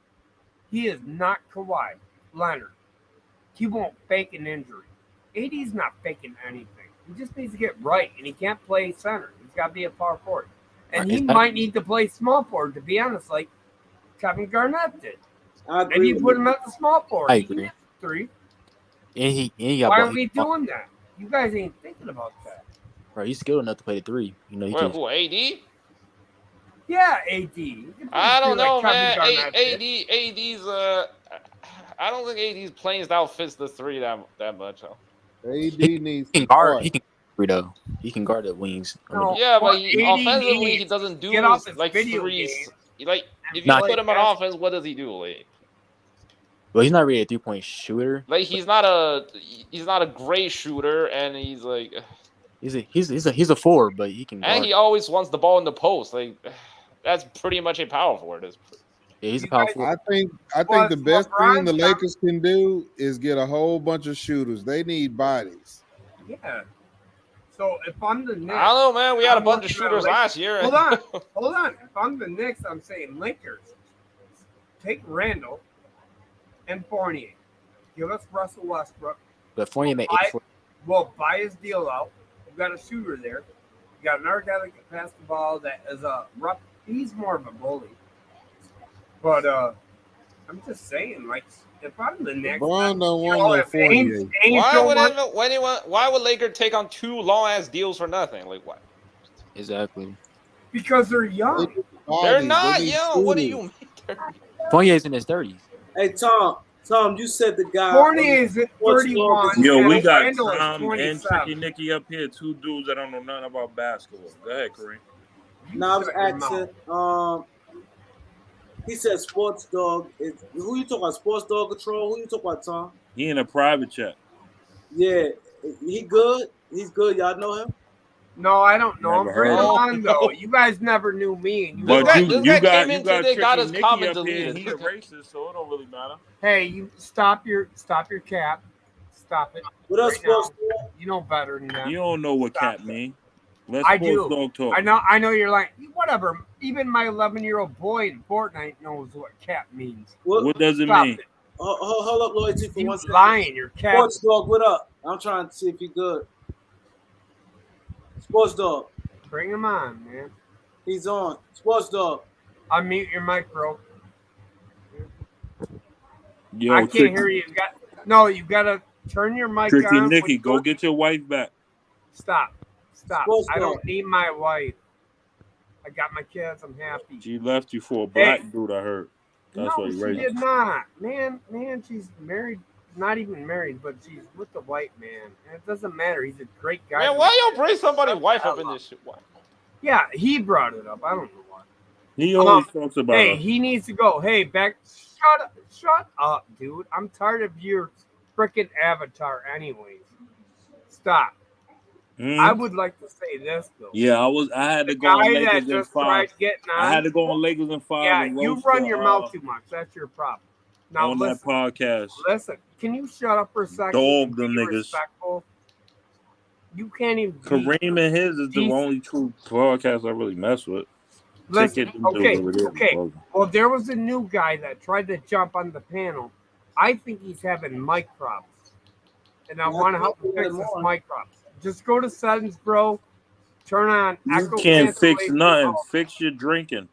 He is not Kawhi Leonard. He won't fake an injury. AD's not faking anything. He just needs to get right, and he can't play center. He's got to be a power forward. And he might need to play small forward, to be honest, like Kevin Garnett did. I And agree. you put him at the small forward. I He can agree. hit 3. And he got Why ball- aren't we doing that? You guys ain't thinking about that. Bro, he's skilled enough to play the 3. You know, he Wait, can. who, AD? Yeah, AD. You can play I don't 3 know, like Kevin man. Garnett did. AD's I don't think AD's playing style fits the 3 that much. Though. AD needs He can guard. He can guard though. He can guard the wings. No. Yeah, What but AD offensively he needs doesn't do get off his like video 3s. game Like and if you play put him on basketball. offense, what does he do? Well, he's not really a 3-point shooter. Like he's not a great shooter, and he's like, He's a 4, but he can guard. and he always wants the ball in the post. Like that's pretty much a power forward. Yeah, he's a You power guys- forward. I think the best thing the LeBron's Lakers can do is get a whole bunch of shooters. They need bodies. Yeah. So if I'm the Knicks, I don't know, man. We had a I'm bunch of looking at shooters Lakers. last year. Hold on. If I'm the Knicks, I'm saying Lakers. Take Randall and Fournier. Give us Russell Westbrook. But Fournier made I- 84. We'll buy his deal out. You've got a shooter there. You got another guy that can pass the ball that is a rough. He's more of a bully. But I'm just saying, like, if I'm the Knicks, LeBron don't want no if Fournier. Why would Lakers take on 2 long ass deals for nothing? Like what? Exactly. because they're young. They're not young. What do you mean? Fournier's in his 30s. Hey Tom, you said the guy. Fournier is at 31. Yo, we and got Randall is Tom and 27. Tricky Nicky up here, 2 dudes that don't know nothing about basketball. Go ahead, Kareem. No, I was Shut your asking. He said Sports Dog. Who you talking about? Sports Dog Control? Who you talking about, Tom? He in a private chat. Yeah, he good. He's good. Y'all know him? No, I don't know. Never I'm bringing heard him of on though. You guys never knew me. And you But guys- you got came in Tricky today, got his Nicky comment up here. deleted. He a racist, so it don't really matter. hey, you stop your cap. Stop it. What else, Right now. Sports Dog? You know better than that. You don't know what Stop cat it. mean. Let's I sports do. dog talk. I know you're like, whatever. Even my 11-year-old boy in Fortnite knows what cap means. What does it Stop mean? it. Hold up, Loyalty, for You 1 second. lying. Your cap. Sports Dog, what up? I'm trying to see if he good. Sports Dog, Bring him on, man. he's on. Sports Dog. Unmute your mic, bro. Yo, I can't hear you. You gotta turn your mic Tricky on. Nicky, go get your wife back. Stop. Sports I Dog. don't need my wife. I got my kids. I'm happy. She left you for a black dude, I heard. That's No, why she you raised. did not. Man, she's married. Not even married, but she's with the white man. And it doesn't matter. He's a great guy. Man, why y'all bring somebody's wife up in this shit? Why? Yeah, he brought it up. I don't know why. He always talks about Hey, us. he needs to go. Hey, back. Shut up, dude. I'm tired of your freaking avatar anyways. Stop. Hmm? I would like to say this, though. Yeah, I had to The go on guy that Lakers in just 5. tried getting on. I had to go on Lakers in 5. Yeah, and you roast run the, your mouth too much. That's your problem. Now on listen. that podcast. Listen, can you shut up for a second? Dog and them be niggas. respectful? You can't even. be- Kareem and his is the He's- only true podcast I really mess with. Listen, Ticket them dudes over there. okay. Well, there was a new guy that tried to jump on the panel. I think he's having mic problems, and I want to help him fix his mic problems. Just go to settings, bro. Turn on. You echo can't fix cancellation. nothing. Fix your drinking.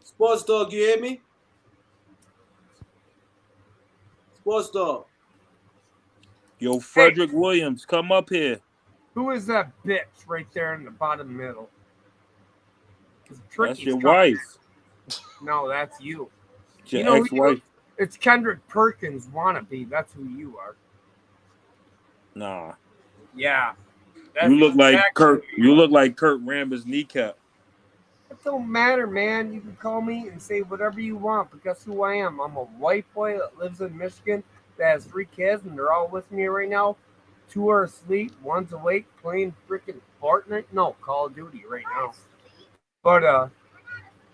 Sports Dog, you hear me? Sports Dog. Yo, Frederick Williams, come up here. Who is that bitch right there in the bottom middle? That's your wife. No, that's you. It's your You know who ex-wife. It's Kendrick Perkins wannabe. That's who you are. Nah. Yeah. You look like Kurt. You look like Kurt Rambis' kneecap. It don't matter, man. You can call me and say whatever you want, but guess who I am? I'm a white boy that lives in Michigan that has 3 kids, and they're all with me right now. 2 are asleep, 1's awake playing freaking Fortnite. No, Call of Duty right now. But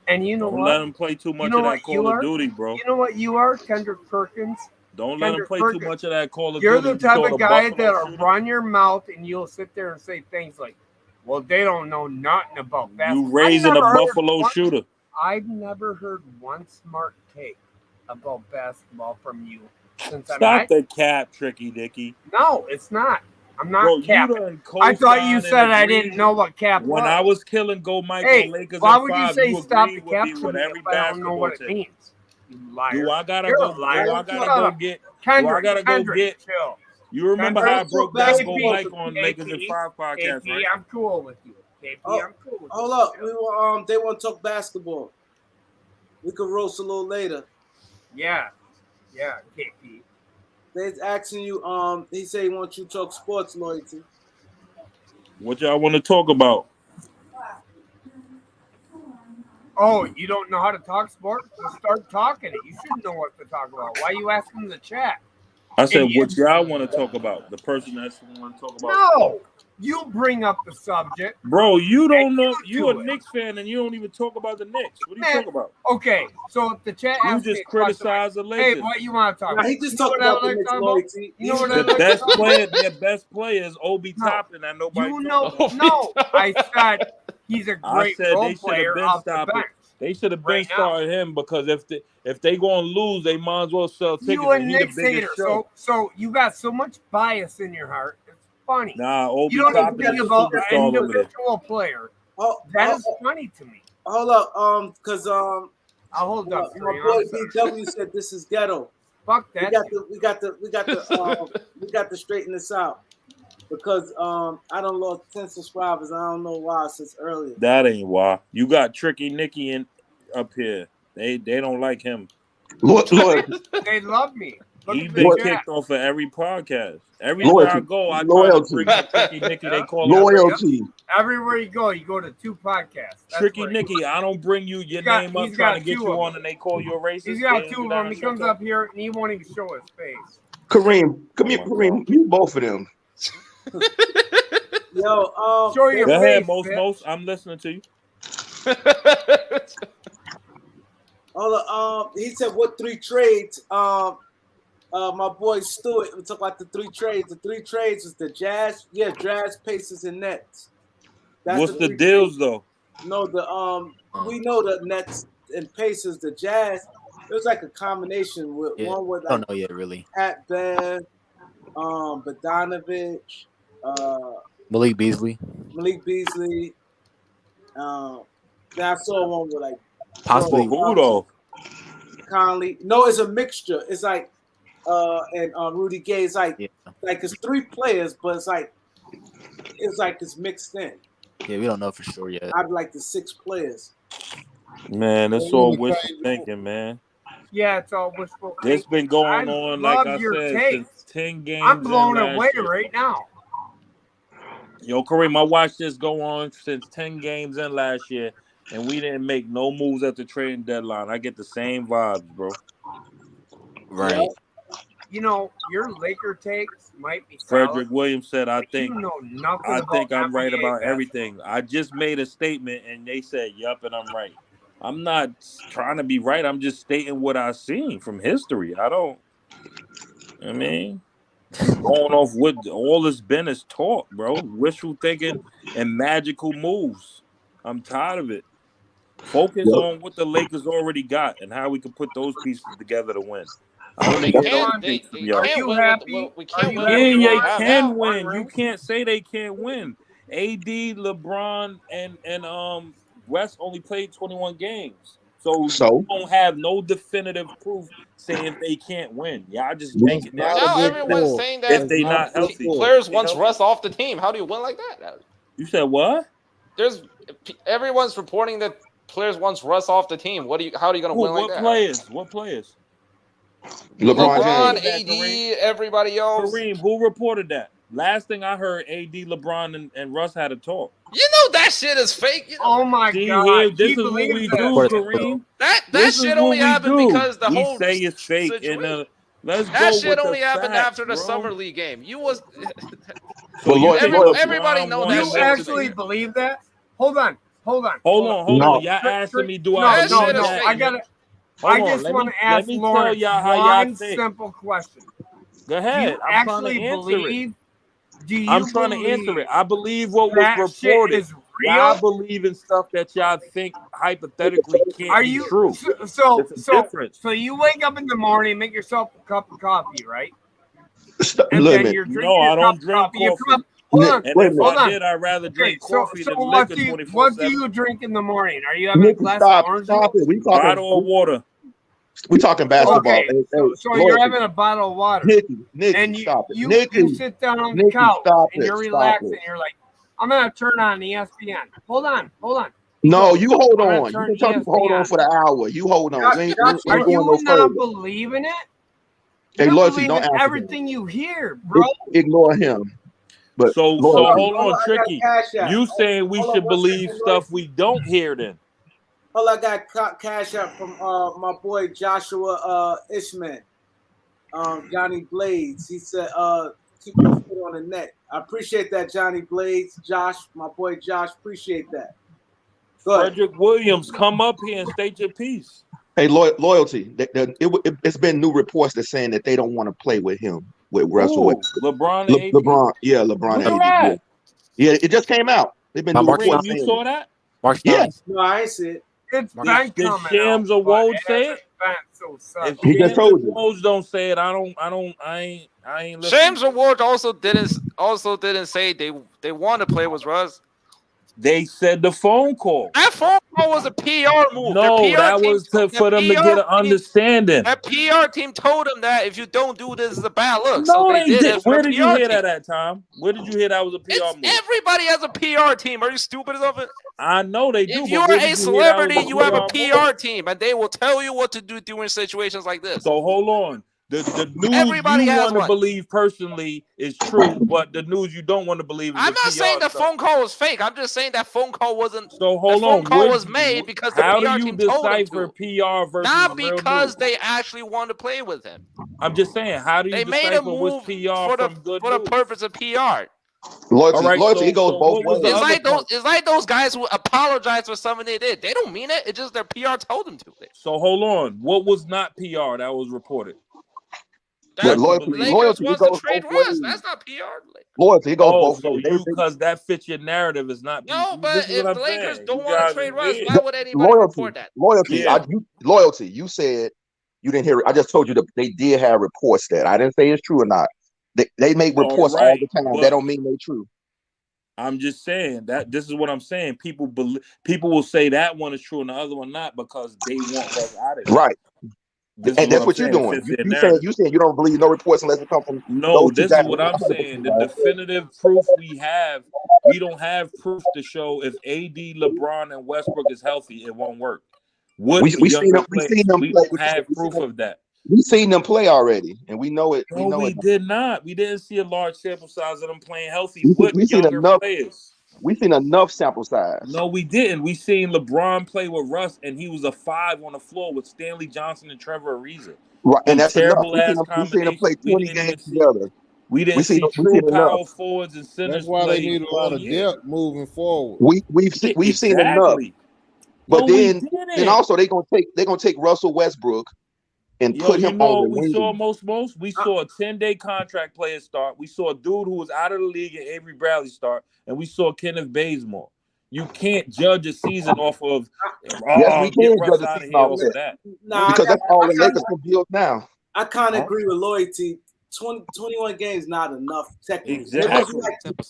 and you know Don't what? let him play too much of that Call of Duty, bro. You know what you are, Kendrick Perkins? Don't let him play too much of that Call of Duty. You're the type of guy that'll run your mouth and you'll sit there and say things like, well, they don't know nothing about basketball. You raising a Buffalo shooter. I've never heard one smart take about basketball from you since Stop the cap, Tricky Dicky. No, it's not. I'm not capping. I thought you said I didn't know what cap was. When I was killing Go Michael Lakers why in would 5, you say you stop the agreed cap with me for with me every if I don't know what it basketball means? You liar. Do I gotta You're go? a liar. Do I gotta go get? Kendrick, do I gotta go get? Chill. You remember Kendrick, how I broke down Go KP, Mike on Lakers in 5 podcast, KP, right? I'm cool with you. KP, I'm cool with you. Hold up. We were they want to talk basketball. We could roast a little later. Yeah, KP. They's asking you. He said he wants you to talk sports, Loyalty. What y'all want to talk about? Oh, you don't know how to talk sports? Just start talking it. You should know what to talk about. Why are you asking the chat? I said, what y'all want to talk about? The person that's want to talk about. No, you bring up the subject. Bro, you don't know. You a Knicks fan and you don't even talk about the Knicks. What are you talking about? Okay, so if the chat You asks me just a question, criticize the Lakers. hey, what you want to talk about? He just talked about the Knicks, Loyalty. You know what The best player, their best player is Obi Toppin. That nobody. You know, no. I said he's a great role player off the bench. They should have been starting him because if they gonna lose, they might as well sell tickets. You a Knicks hater, so you got so much bias in your heart. It's funny. Nah, Obi you don't Toppin think is a about superstar an over there. individual player. That is funny to me. Hold up, because I'll hold up. my boy BW said this is ghetto. Fuck that. We got to straighten this out. Because I done lost 10 subscribers. I don't know why since earlier. That ain't why. You got Tricky Nicky in up here. They don't like him. They love me. He's been kicked off of every podcast. Everywhere I go, I try to bring up Tricky Nicky. They call loyalty. Everywhere you go to 2 podcasts. That's Tricky Nicky, I don't bring you your name up trying to get you on, and they call you a racist. He's got 2 of them. He comes up here and he won't even show his face. Kareem, come here, Kareem. You both of them. Yo, show your go face, ahead, most. I'm listening to you. He said, "What 3 trades?" My boy Stewart. We talk about the 3 trades. The 3 trades is the Jazz, Jazz, Pacers, and Nets. What's the deals though? No, we know the Nets and Pacers. The Jazz, it was like a combination with one with I don't know yet, really. Pat Bev, Bogdanovich, Malik Beasley. Then I saw one with like possibly who though? Conley. No, it's a mixture. It's like and Rudy Gay. It's like it's 3 players, but it's mixed in. Yeah, we don't know for sure yet. I'd like the 6 players. Man, it's all wishful thinking, man. Yeah, it's all wishful thinking. This been going on, like I said, since 10 games. I'm blown away right now. Yo, Kareem, I watched this go on since 10 games in last year, and we didn't make no moves at the trading deadline. I get the same vibes, bro. Right. You know, your Laker takes might be Frederick Williams said, I think I'm right about everything. I just made a statement, and they said, yup, and I'm right. I'm not trying to be right. I'm just stating what I've seen from history. I mean, going off what all this been is talk, bro. Wishful thinking and magical moves. I'm tired of it. Focus on what the Lakers already got and how we can put those pieces together to win. I don't need Are you happy? We can't win. They can win. You can't say they can't win. AD, LeBron, and West only played 21 games. So you don't have no definitive proof saying they can't win. Y'all just making that Now up. everyone's saying If that they not healthy, players wants Russ off the team. How do you win like that? You said what? Everyone's reporting that players wants Russ off the team. How are you going to win like that? What players? LeBron AD, everybody else. Kareem, who reported that? Last thing I heard, AD, LeBron, and Russ had a talk. You know that shit is fake. You know? Oh my God! Here, this is what we do, Kareem. That shit only happened because the whole say it's fake. And let's that go shit with only the happened facts, after the bro. summer league game. You was So everybody know that. You actually believe that? Hold on. Hold on. Y'all asking me, do I believe that? I got it. I just want to ask Lawrence one simple question. Go ahead. Do you actually believe? I'm trying to answer it. I believe what was reported. Y'all believe in stuff that y'all think hypothetically can't be true. So you wake up in the morning, make yourself a cup of coffee, right? And then you're drinking I don't drink coffee. Hold on. And if I did, I'd rather drink coffee than liquor 24/7. What do you drink in the morning? Are you having a glass of orange juice? We talking bottle of water. We talking basketball. Okay, so you're having a bottle of water. Nikki, and stop it. You sit down on the couch and you're relaxing. And you're like, I'm gonna turn on ESPN. Hold on. No, you hold on. You can tell people hold on for the hour. You hold on. Are you not believing it? Hey, Loyalty, don't answer everything you hear, bro. Ignore him. But so hold on, Tricky. You saying we should believe stuff we don't hear then? Well, I got cash up from my boy Joshua Ishman, Johnny Blades. He said, keep your foot on the neck. I appreciate that, Johnny Blades. Josh, my boy Josh, appreciate that. Go ahead. Frederick Williams, come up here and state your piece. Hey, Loyalty. It's been new reports that saying that they don't want to play with him, with Russell. LeBron and AD? LeBron and AD. Yeah, it just came out. They've been new reports. You saw that? Yeah. No, I ain't see it. It's Did Shams or Woj say it? If he just told you. Woj don't say it, I ain't listening. Shams or Woj also didn't say they want to play with Russ. They said the phone call. That phone call was a PR move. No, that was for them to get an understanding. That PR team told them that if you don't do this, it's a bad look. No, so they did. Where did you hear that at, Tom? Where did you hear that was a PR move? Everybody has a PR team. Are you stupid enough? I know they do. If you're a celebrity, you have a PR team, and they will tell you what to do during situations like this. So hold on. The news you want to believe personally is true, but the news you don't want to believe is I'm not saying the phone call was fake. I'm just saying that phone call wasn't. So hold on. The phone call was made because the PR team told them to. PR versus not because they actually wanted to play with him. I'm just saying, how do you decipher what's PR from good for the purpose of PR? Loyalty, it goes both ways. It's like those guys who apologize for something they did. They don't mean it. It's just their PR told them to. So hold on. What was not PR that was reported? Loyalty goes both ways. That's not PR. Loyalty, it goes both ways. Because that fits your narrative is not. No, but if the Lakers don't want to trade Russ, why would anybody report that? Loyalty. You said you didn't hear it. I just told you that they did have reports that I didn't say it's true or not. They make reports all the time. That don't mean they're true. I'm just saying that this is what I'm saying. People will say that one is true and the other one not because they want Russ out of it. Right. And that's what you're doing. You saying you don't believe no reports unless it comes from. No, this is what I'm saying. The definitive proof we don't have proof to show if AD, LeBron, and Westbrook is healthy, it won't work. We seen them play. We have proof of that. We seen them play already, and we know it. No, we did not. We didn't see a large sample size of them playing healthy with younger players. We seen enough sample size. No, we didn't. We seen LeBron play with Russ, and he was a 5 on the floor with Stanley Johnson and Trevor Ariza. Right, and that's terrible enough. We seen them play 20 games together. We didn't see true power forwards and centers. That's why they need a lot of depth moving forward. We've seen enough. But then also they're gonna take Russell Westbrook and put him on the wing. We saw a 10-day contract player start. We saw a dude who was out of the league and Avery Bradley start, and we saw Kenneth Bazemore. You can't judge a season off of yes, we can judge a season off of that. Because that's all the Lakers can build now. I kind of agree with Loyalty 21 games not enough technically. Exactly.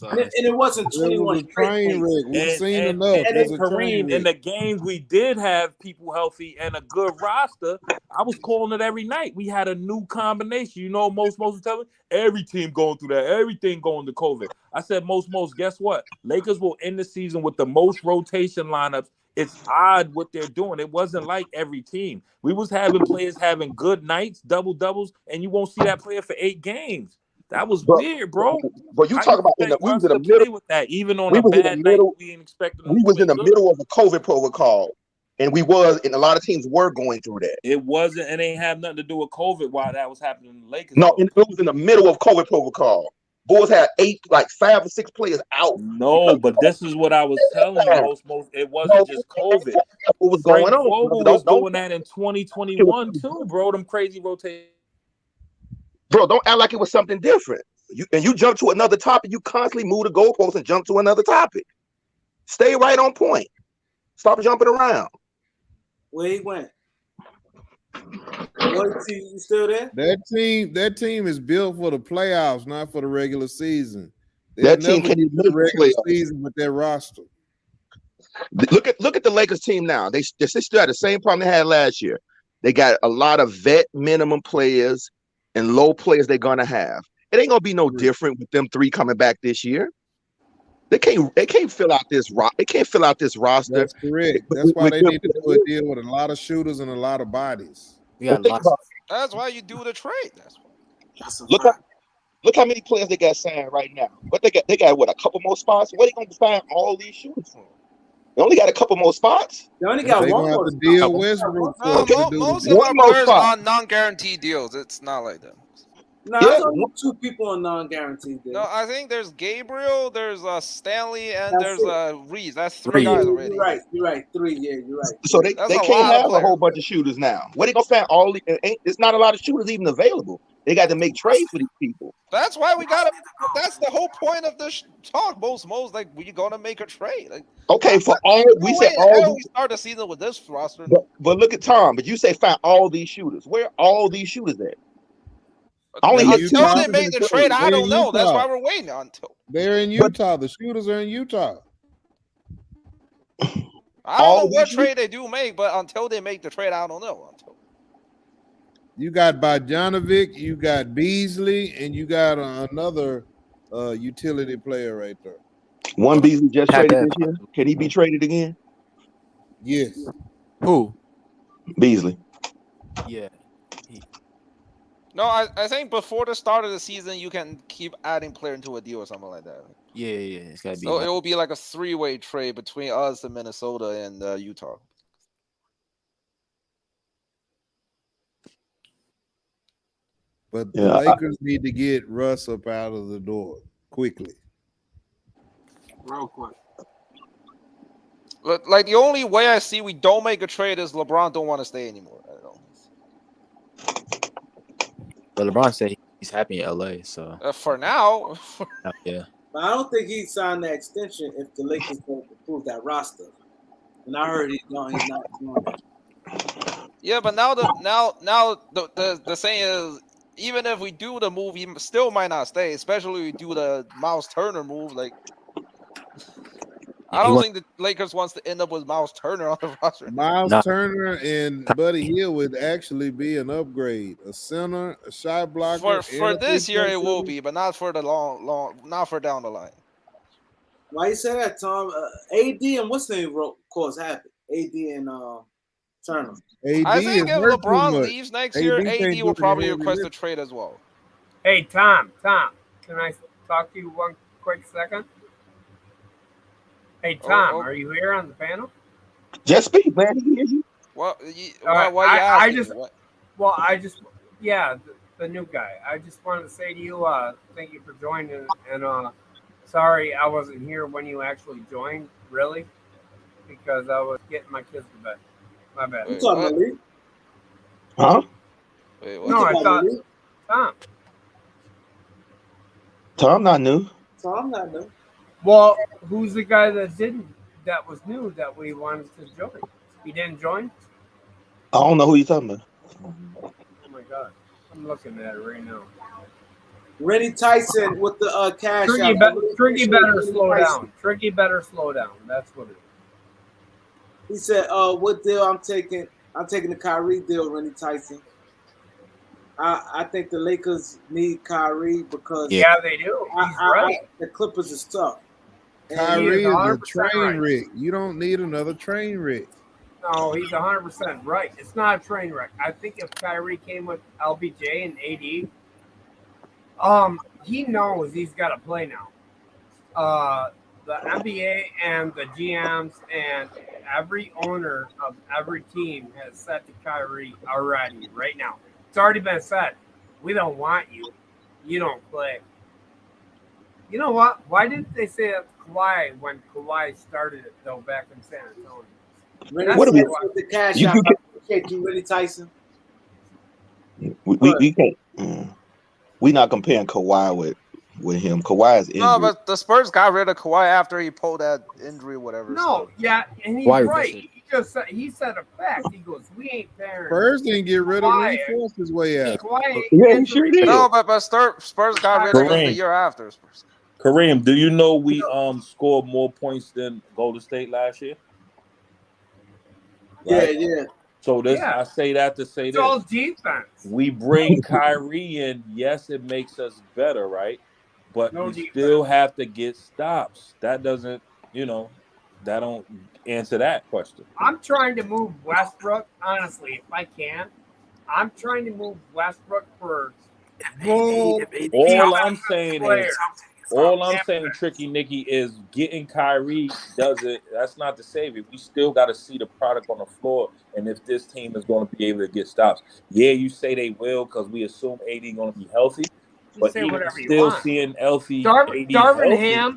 And it wasn't It 21 was a train wreck. We've seen enough. And It's a train Kareem, in wreck. the games we did have people healthy and a good roster, I was calling it every night. We had a new combination. You know, most was telling every team going through that, everything going to COVID. I said, most, guess what? Lakers will end the season with the most rotation lineups. It's odd what they're doing. It wasn't like every team. We was having players having good nights, double-doubles, and you won't see that player for 8 games. That was weird, bro. But you talk about we was in the middle with that, even on a bad night, we ain't expecting them. We was in the middle of a COVID protocol, and a lot of teams were going through that. It wasn't, and it ain't have nothing to do with COVID while that was happening in the Lakers. No, it was in the middle of COVID protocol. Bulls had 5 or 6 players out. No, but this is what I was telling you. Most it wasn't just COVID. What was Frank going on? Vogel was doing that in 2021 too, bro. Them crazy rotations. Bro, don't act like it was something different. You jump to another topic. You constantly move the goalposts and jump to another topic. Stay right on point. Stop jumping around. Where he went? You still there? That team is built for the playoffs, not for the regular season. That team can make the regular season with their roster. Look at the Lakers team now. They still had the same problem they had last year. They got a lot of vet minimum players and low players they're gonna have. It ain't gonna be no different with them 3 coming back this year. They can't fill out this roster. That's correct. That's why they need to do a deal with a lot of shooters and a lot of bodies. That's why you do the trade. Look how many players they got signed right now. What they got what, a couple more spots? Where they gonna find all these shooters from? They only got a couple more spots. They only got one more deal. Westbrook. Most of our players are on non-guaranteed deals. It's not like that. No, there's only 2 people on non-guaranteed deals. No, I think there's Gabriel, there's Stanley, and there's Reeves. That's 3 3 guys already. You're right. 3, yeah, you're right. So they can't have a whole bunch of shooters now. Where they gonna find all the? It's not a lot of shooters even available. They got to make trades for these people. That's why we got to. That's the whole point of this talk. Most like we're gonna make a trade. Like, okay, for all we said all. We start the season with this roster. But look at Tom. But you say find all these shooters. Where are all these shooters at? Until they make the trade, I don't know. That's why we're waiting until they're in Utah. The shooters are in Utah. I don't know what trade they do make, but until they make the trade, I don't know. You got Bogdanovic, you got Beasley, and you got another utility player right there. One Beasley just traded this year. Can he be traded again? Yes. Who? Beasley. Yeah. No, I think before the start of the season, you can keep adding player into a deal or something like that. Yeah. It's gotta be. So it will be like a 3-way trade between us and Minnesota and Utah. But the Lakers need to get Russ up out of the door quickly. Real quick. Like the only way I see we don't make a trade is LeBron don't want to stay anymore. I don't know. But LeBron said he's happy in LA, so for now. Yeah. But I don't think he'd sign that extension if the Lakers don't approve that roster. And I heard he's not doing that. Yeah, but now the saying is, even if we do the move, he still might not stay. Especially if we do the Miles Turner move. Like, I don't think the Lakers wants to end up with Miles Turner on the roster. Miles Turner and Buddy Hield would actually be an upgrade. A center, a shot blocker. For this year, it will be, but not for the not for down the line. Why you say that, Tom? AD and what's the name cause happened? AD and Turner. I think if LeBron leaves next year, AD will probably request a trade as well. Hey, Tom, can I talk to you one quick second? Hey, Tom, are you here on the panel? Just speak, man. He hears you. Well, why you asking? The new guy. I just wanted to say to you, thank you for joining, and sorry I wasn't here when you actually joined, really, because I was getting my kids to bed. My bad. You talking about Lee? Huh? Wait, what? No, I thought Tom. Tom not new. Tom not new. Well, who's the guy that was new that we wanted to join? He didn't join? I don't know who you're talking about. Oh my God. I'm looking at it right now. Rennie Tyson with the cash Tricky, out. Tricky better slow down. Tricky better slow down. That's what it is. He said, what deal I'm taking? I'm taking the Kyrie deal, Rennie Tyson. I think the Lakers need Kyrie because yeah, they do. He's right. The Clippers is tough. Kyrie is a train wreck. You don't need another train wreck. No, he's 100% right. It's not a train wreck. I think if Kyrie came with LBJ and AD, he knows he's got to play now. The NBA and the GMs and every owner of every team has said to Kyrie already right now. It's already been said. We don't want you. You don't play. You know what? Why didn't they say that to Kawhi when Kawhi started it, though, back in San Antonio? What are we? With the cash out, appreciate you, Rennie Tyson. We can't. We're not comparing Kawhi with him. Kawhi is injured. No, but the Spurs got rid of Kawhi after he pulled that injury, whatever. No, yeah, and he's right. He said a fact. He goes, "We ain't pairing." Spurs didn't get rid of him. He forced his way out. Yeah, he sure did. No, but Spurs got rid of him the year after. Kareem, do you know we scored more points than Golden State last year? Right? Yeah. So I say that to say it's this. all defense. We bring Kyrie in. Yes, it makes us better, right? But we still have to get stops. That doesn't, that don't answer that question. I'm trying to move Westbrook, honestly, if I can. I'm trying to move Westbrook for All I'm saying, Tricky Nicky, is getting Kyrie doesn't. That's not the savior. We still got to see the product on the floor, and if this team is going to be able to get stops. Yeah, you say they will because we assume AD going to be healthy, but even still seeing healthy Darvin Ham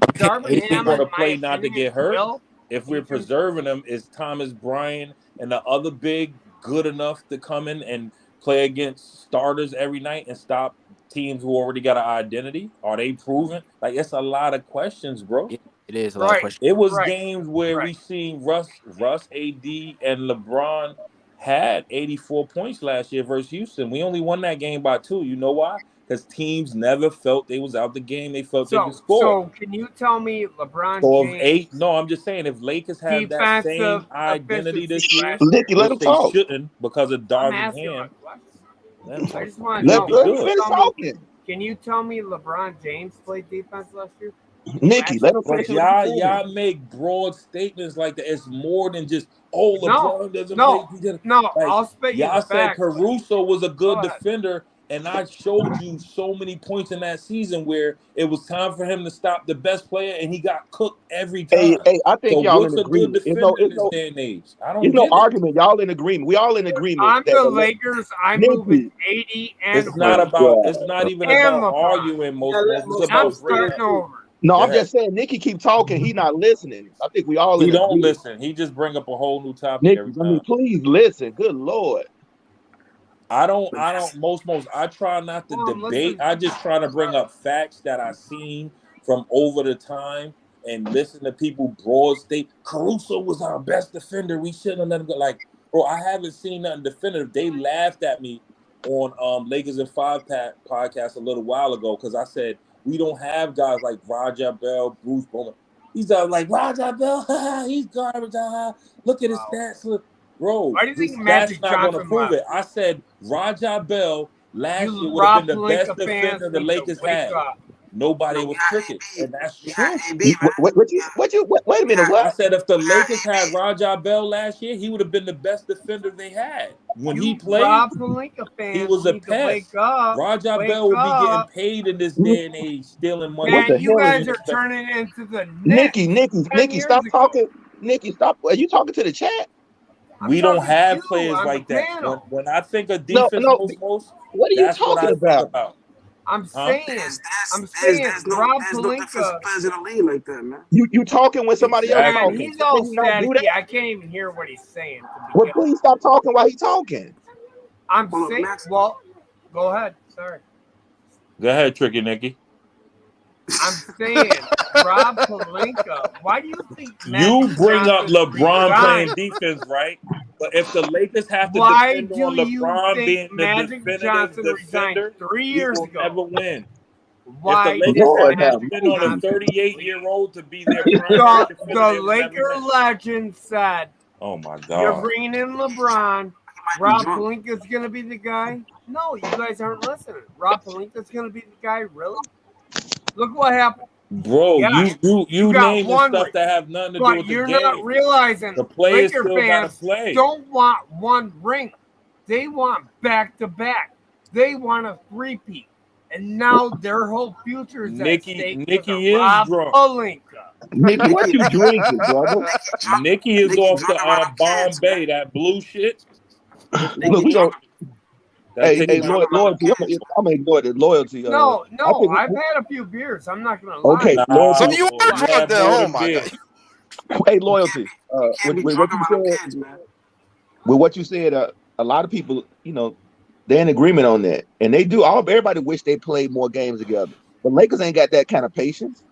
going to play not to get hurt. If we're preserving them, is Thomas Bryant and the other big good enough to come in and play against starters every night and stop teams who already got an identity? Are they proven? Like, it's a lot of questions, bro. It is a lot of questions. It was games where we seen Russ, AD, and LeBron had 84 points last year versus Houston. We only won that game by 2. You know why? Because teams never felt they was out the game. They felt they could score. So can you tell me LeBron James? 8? No, I'm just saying if Lakers have that same identity this year, Nicky, let him talk. Shouldn't because of Darvin Ham. I just want to know. Can you tell me LeBron James played defense last year? Nicky, let him finish. Y'all make broad statements like that. It's more than just LeBron doesn't play. No, I'll spit you y'all the said facts. Caruso was a good defender, and I showed you so many points in that season where it was time for him to stop the best player, and he got cooked every time. Hey, I think y'all what's in a agreement. good defender in this day and age? I don't. There's no argument. Y'all in agreement. We all in agreement. I'm the Lakers. I'm moving 80 and it's not about. It's not even about arguing. It's about starting over. No, I'm just saying, Nicky keep talking. He not listening. I think we all. He don't listen. He just bring up a whole new topic Nicky, every time. I mean, please listen. Good Lord. I don't. Most. I try not to debate. I just try to bring up facts that I seen from over the time and listen to people broad state. Caruso was our best defender. We shouldn't have let him go. Like, bro, I haven't seen nothing definitive. They laughed at me on Lakers in 5 podcast a little while ago because I said we don't have guys like Raja Bell, Bruce Bowman. He's like Raja Bell. He's garbage. Look at his stats. Look. Bro, why do you think that's not going to prove it. I said Raja Bell last year would have been the best defender the Lakers had. Nobody was cricket, and that's true. Wait a minute. What? I said if the Lakers had Raja Bell last year, he would have been the best defender they had. When he played, he was a pest. Raja Bell would be getting paid in this day and age, stealing money. Man, you guys are turning into the Nicky, stop talking. Nicky, stop. Are you talking to the chat? We don't have players like that. When I think of defense, most, what are you talking about? I'm saying Rob Pelinka. Players in the league like that, man. You talking when somebody else talking? He's all staticky. I can't even hear what he's saying. Well, please stop talking while he's talking. I'm saying. Well, go ahead. Sorry. Go ahead, Tricky Nicky. I'm saying Rob Pelinka. Why do you think you bring up LeBron playing defense, right? But if the Lakers have to depend on LeBron being the definitive defender, 3 years ago, never win. Why If the Lakers Lord had have been on a mercy. 38-year-old to be their prime the defender, Laker legend said, oh my "You're God. bringing in LeBron. Rob Pelinka's gonna be the guy." No, you guys aren't listening. Rob Pelinka's gonna be the guy. Really? Look what happened. Bro, Yeah, you got naming one stuff ring, that have nothing to do but with the you're not game. realizing The players Laker still gotta fans play. don't want one ring. They want back to back. They want a three-peat. And now their whole future is at stake because of Nikki is Rob drunk. Pelinka. Nicky, what you drinking, brother? Nikki is off the Bombay, that blue shit. Look, we don't. That Hey, tastes like loyalty. I'm gonna ignore the loyalty. No, I think. I've had a few beers. I'm not gonna lie. Okay, nah, loyalty. So you are you drunk have then? more Oh than my beer. god! Hey, loyalty. With what you said, with what you said, a lot of people, they're in agreement on that, and they do. Everybody wish they played more games together. But Lakers ain't got that kind of patience.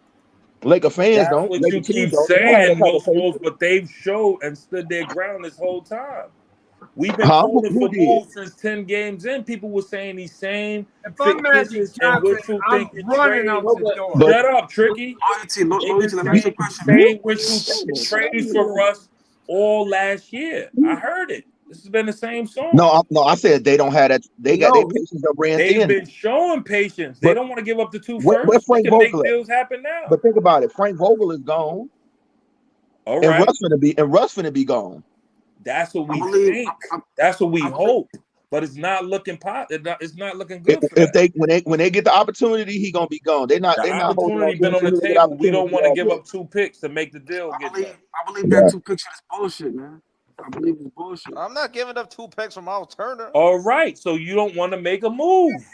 Laker fans That's don't. what Laker you teams keep don't. They don't have that saying, kind of most, patience. but they've showed and stood their ground this whole time. We've been Huh? calling Who for did? moves since 10 games in. People were saying these same If I'm Magic fictitious and Johnson, wishful I'm thinking running trades. out the door. But Shut up, Tricky. They've been saying the same wishful thinking trades for us all last year. I heard it. This has been the same song. no, I said they don't have that. They got their patience up ran They've thin. been showing patience. They But don't want to give up the two where first. They Frank can make Vogel at? deals happen now. But think about it. Frank Vogel is gone, All and right. Russ finna be gone. That's what we think. That's what we hope. But it's not looking it's not looking good for If that. when they get the opportunity, he gonna be gone. They're not The holding opportunity on to been him on the until they get table. We opportunity don't want to out give there. up 2 picks to make the deal get done. Yeah. I'm not giving up 2 picks for Miles Turner. All right, so you don't want to make a move.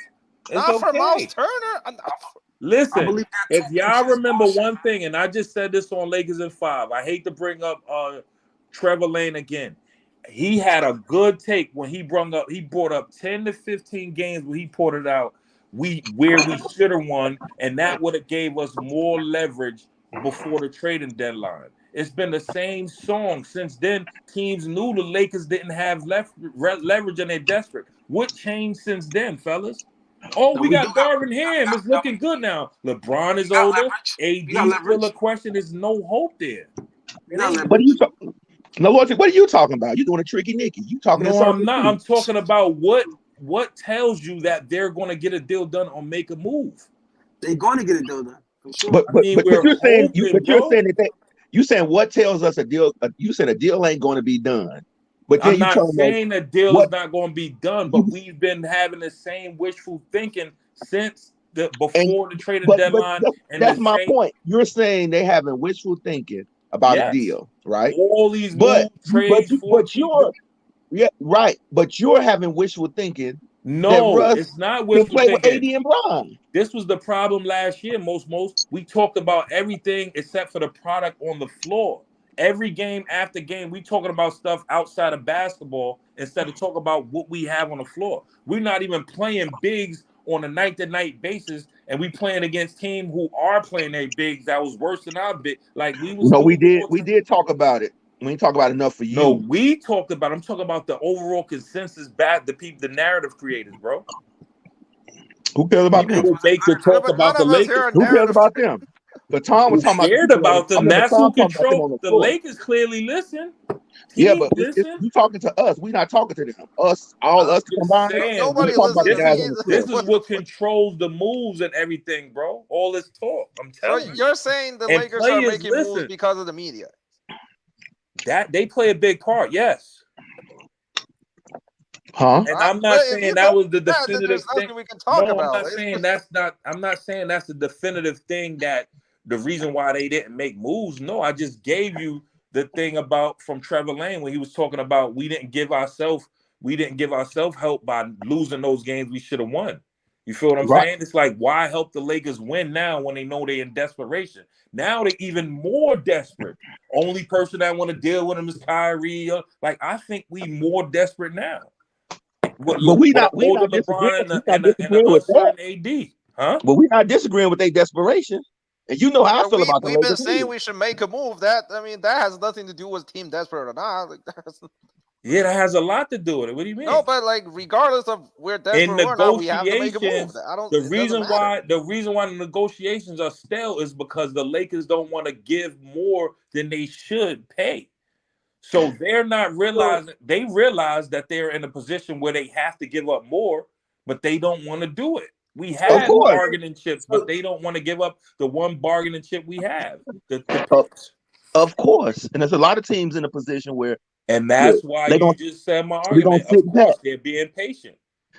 It's Not for Miles okay. Turner. Listen, if y'all remember one thing, and I just said this on Lakers in 5, I hate to bring up Trevor Lane again. He had a good take when he brought up 10 to 15 games where he poured it out where we should have won, and that would have gave us more leverage before the trading deadline. It's been the same song since then. Teams knew the Lakers didn't have leverage and they're desperate. What changed since then, fellas? Oh, we got Darvin Ham. It's looking good now. LeBron is older. AD still a question. There's no hope there. What are you talking? No, what are you talking about? You doing a tricky Nicky? You talking? No, I'm not. I'm talking about what tells you that they're going to get a deal done or make a move. They're going to get a deal done for sure. But we're you're saying hoping, you're saying that you saying what tells us a deal? You said a deal ain't going to be done. But then I'm not saying the deal is not going to be done, but we've been having the same wishful thinking since before the trading deadline. That's my point. You're saying they having wishful thinking about a deal, right? All these moves, trades, yeah, right. But you're having wishful thinking. No, that Russ it's not can wishful play thinking. with AD and Bron. This was the problem last year. Most we talked about everything except for the product on the floor. Every game after game, we talking about stuff outside of basketball instead of talking about what we have on the floor. We're not even playing bigs on a night-to-night basis, and we playing against teams who are playing their bigs that was worse than our big. Like we was. No, we did talk about it. We ain't talk about enough for you. No, we talked about. I'm talking about the overall consensus. The narrative creators, bro. Who cares about them? Who make the talk about the Lakers? Who cares about them? But Tom was talking about them. That's who control the floor. Lakers. Clearly listen. Yeah, but you talking to us. We're not talking to them. Us combined. Nobody listens. This is what controls the moves and everything, bro. All this talk. I'm telling you. You're saying the Lakers are making moves because of the media. That they play a big part, yes. Huh? And I'm not saying that was the definitive thing. We can talk about. I'm not saying that's not. I'm not saying that's the definitive thing that the reason why they didn't make moves. No, I just gave you the thing about from Trevor Lane when he was talking about we didn't give ourselves help by losing those games we should have won. You feel what I'm saying? It's like, why help the Lakers win now when they know they're in desperation? Now they're even more desperate. Only person that want to deal with them is Kyrie. Like, I think we more desperate now. But we not disagreeing with AD, huh? But we're not disagreeing with their desperation. And you know how I feel about the Lakers. We've been saying we should make a move. That has nothing to do with team desperate or not. Like, Yeah, that has a lot to do with it. What do you mean? No, but like regardless of where Denver or not, we have to make a move. I don't. The reason why the negotiations are stale is because the Lakers don't want to give more than they should pay. So they're not realizing. They realize that they're in a position where they have to give up more, but they don't want to do it. We had bargaining chips, but they don't want to give up the one bargaining chip we have. The picks. Of course, and there's a lot of teams in a position where, and that's why you just said my argument. Of course, they're being patient.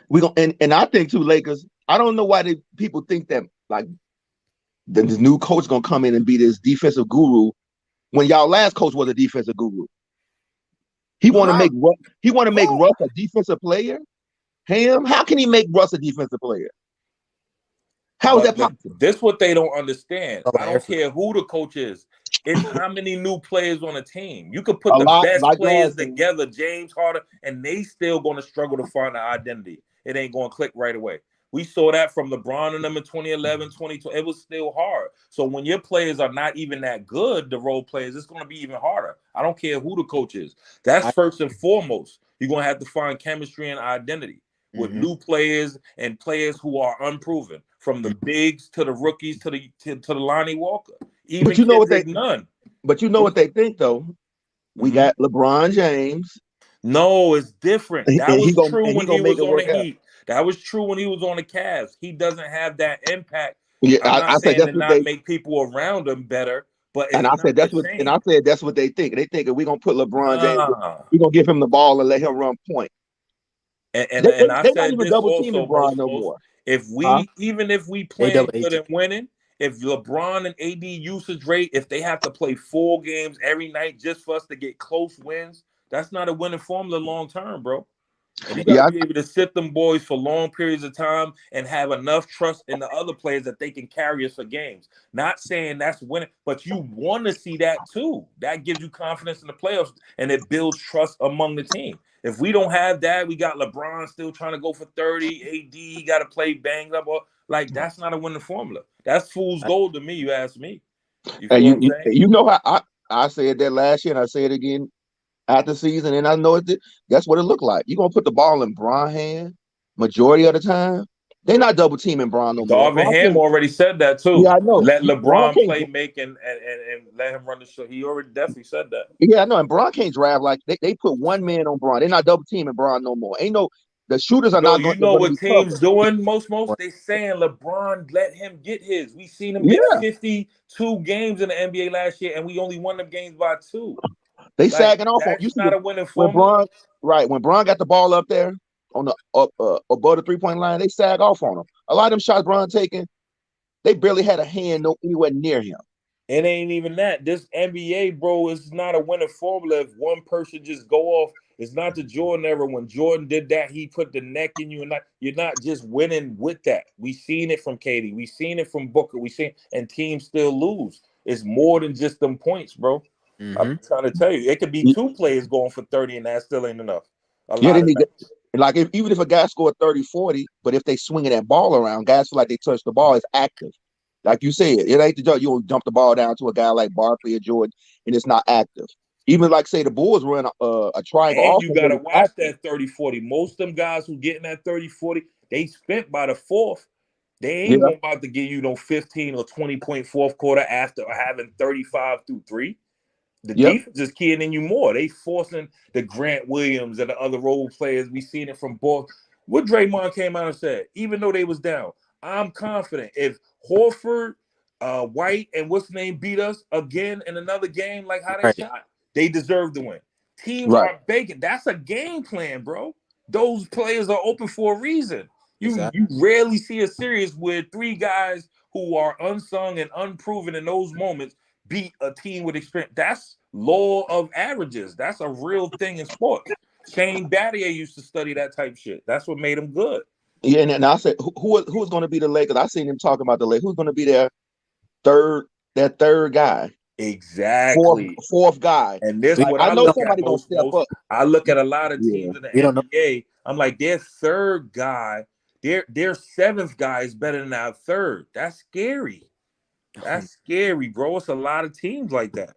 We gonna and I think too, Lakers. I don't know why people think that like the new coach gonna come in and be this defensive guru when y'all last coach was a defensive guru. He want to make Russ a defensive player. Ham, how can he make Russ a defensive player? How is that possible? This what they don't understand. I don't care who the coach is. It's how many new players on a team. You could put the best players together, James Harden, and they still going to struggle to find an identity. It ain't going to click right away. We saw that from LeBron and them in 2011, 2012. It was still hard. So when your players are not even that good, the role players, it's going to be even harder. I don't care who the coach is. That's first and foremost. You're going to have to find chemistry and identity with new players and players who are unproven, from the bigs to the rookies to the Lonnie Walker. Even but you know what they none. But you know what they think though. We got LeBron James. No, it's different. That was true when he was on the Heat. Out. That was true when he was on the Cavs. He doesn't have that impact. Yeah, I'm not saying to not make people around him better, but it's I said that's what they think. They think if we're gonna put LeBron James, we're gonna give him the ball and let him run point. And I said this also, no more. If we even if we play good and winning, if LeBron and AD usage rate, if they have to play 4 games every night just for us to get close wins, that's not a winning formula long term, bro. And you gotta be able to sit them boys for long periods of time and have enough trust in the other players that they can carry us for games. Not saying that's winning, but you want to see that too. That gives you confidence in the playoffs and it builds trust among the team. If we don't have that, we got LeBron still trying to go for 30, AD got to play banged up. Like, that's not a winning formula. That's fool's gold to me, you ask me. You know how I said that last year and I say it again after season, and I know that's what it looked like. You're going to put the ball in Bron's hand majority of the time. They're not double teaming Bron no more. Darvin Ham already said that too. Yeah, I know. Let LeBron play, make, and let him run the show. He already definitely said that. Yeah, I know. And Bron can't drive like they put one man on Bron. They're not double teaming Bron no more. Ain't no the shooters are not going. You know what teams doing? Most they saying LeBron let him get his. We seen him get 52 games in the NBA last year, and we only won them games by 2. They sagging off on you. Not a winning formula. When Bron got the ball up there on the above the 3-point line, they sag off on him. A lot of them shots Bron taking, they barely had a hand anywhere near him. It ain't even that. This NBA, bro, is not a winning formula. If one person just go off, it's not the Jordan era. When Jordan did that, he put the neck in you, and you're not just winning with that. We seen it from Katie. We seen it from Booker. And teams still lose. It's more than just them points, bro. I'm trying to tell you, it could be 2 players going for 30, and that still ain't enough. Even if a guy scored 30, 40, but if they swinging that ball around, guys feel like they touch the ball, it's active. Like you said, it ain't the joke. You will dump the ball down to a guy like Barkley or Jordan, and it's not active. Even like say the Bulls run a triangle. And you gotta watch that 30, 40. Most of them guys who getting that 30, 40, they spent by the 4th. They ain't about to give you 15 or 20 point fourth quarter after having 35 through 3. The defense is keying in you more. They forcing the Grant Williams and the other role players. We seen it from both. What Draymond came out and said, even though they was down, I'm confident if Horford, White, and what's the name beat us again in another game like how they shot, they deserve to win. Teams are baking. That's a game plan, bro. Those players are open for a reason. You rarely see a series where 3 guys who are unsung and unproven in those moments beat a team with experience. That's law of averages. That's a real thing in sports. Shane Battier used to study that type shit. That's what made him good. Yeah, and I said, who's going to be the Lakers? I seen him talking about the Lakers. Who's going to be their third guy? Exactly. Fourth guy. And this what I know somebody gonna step up. I look at a lot of teams in the NBA. I'm like, their third guy, their 7th guy is better than our 3rd. That's scary. That's scary, bro. It's a lot of teams like that.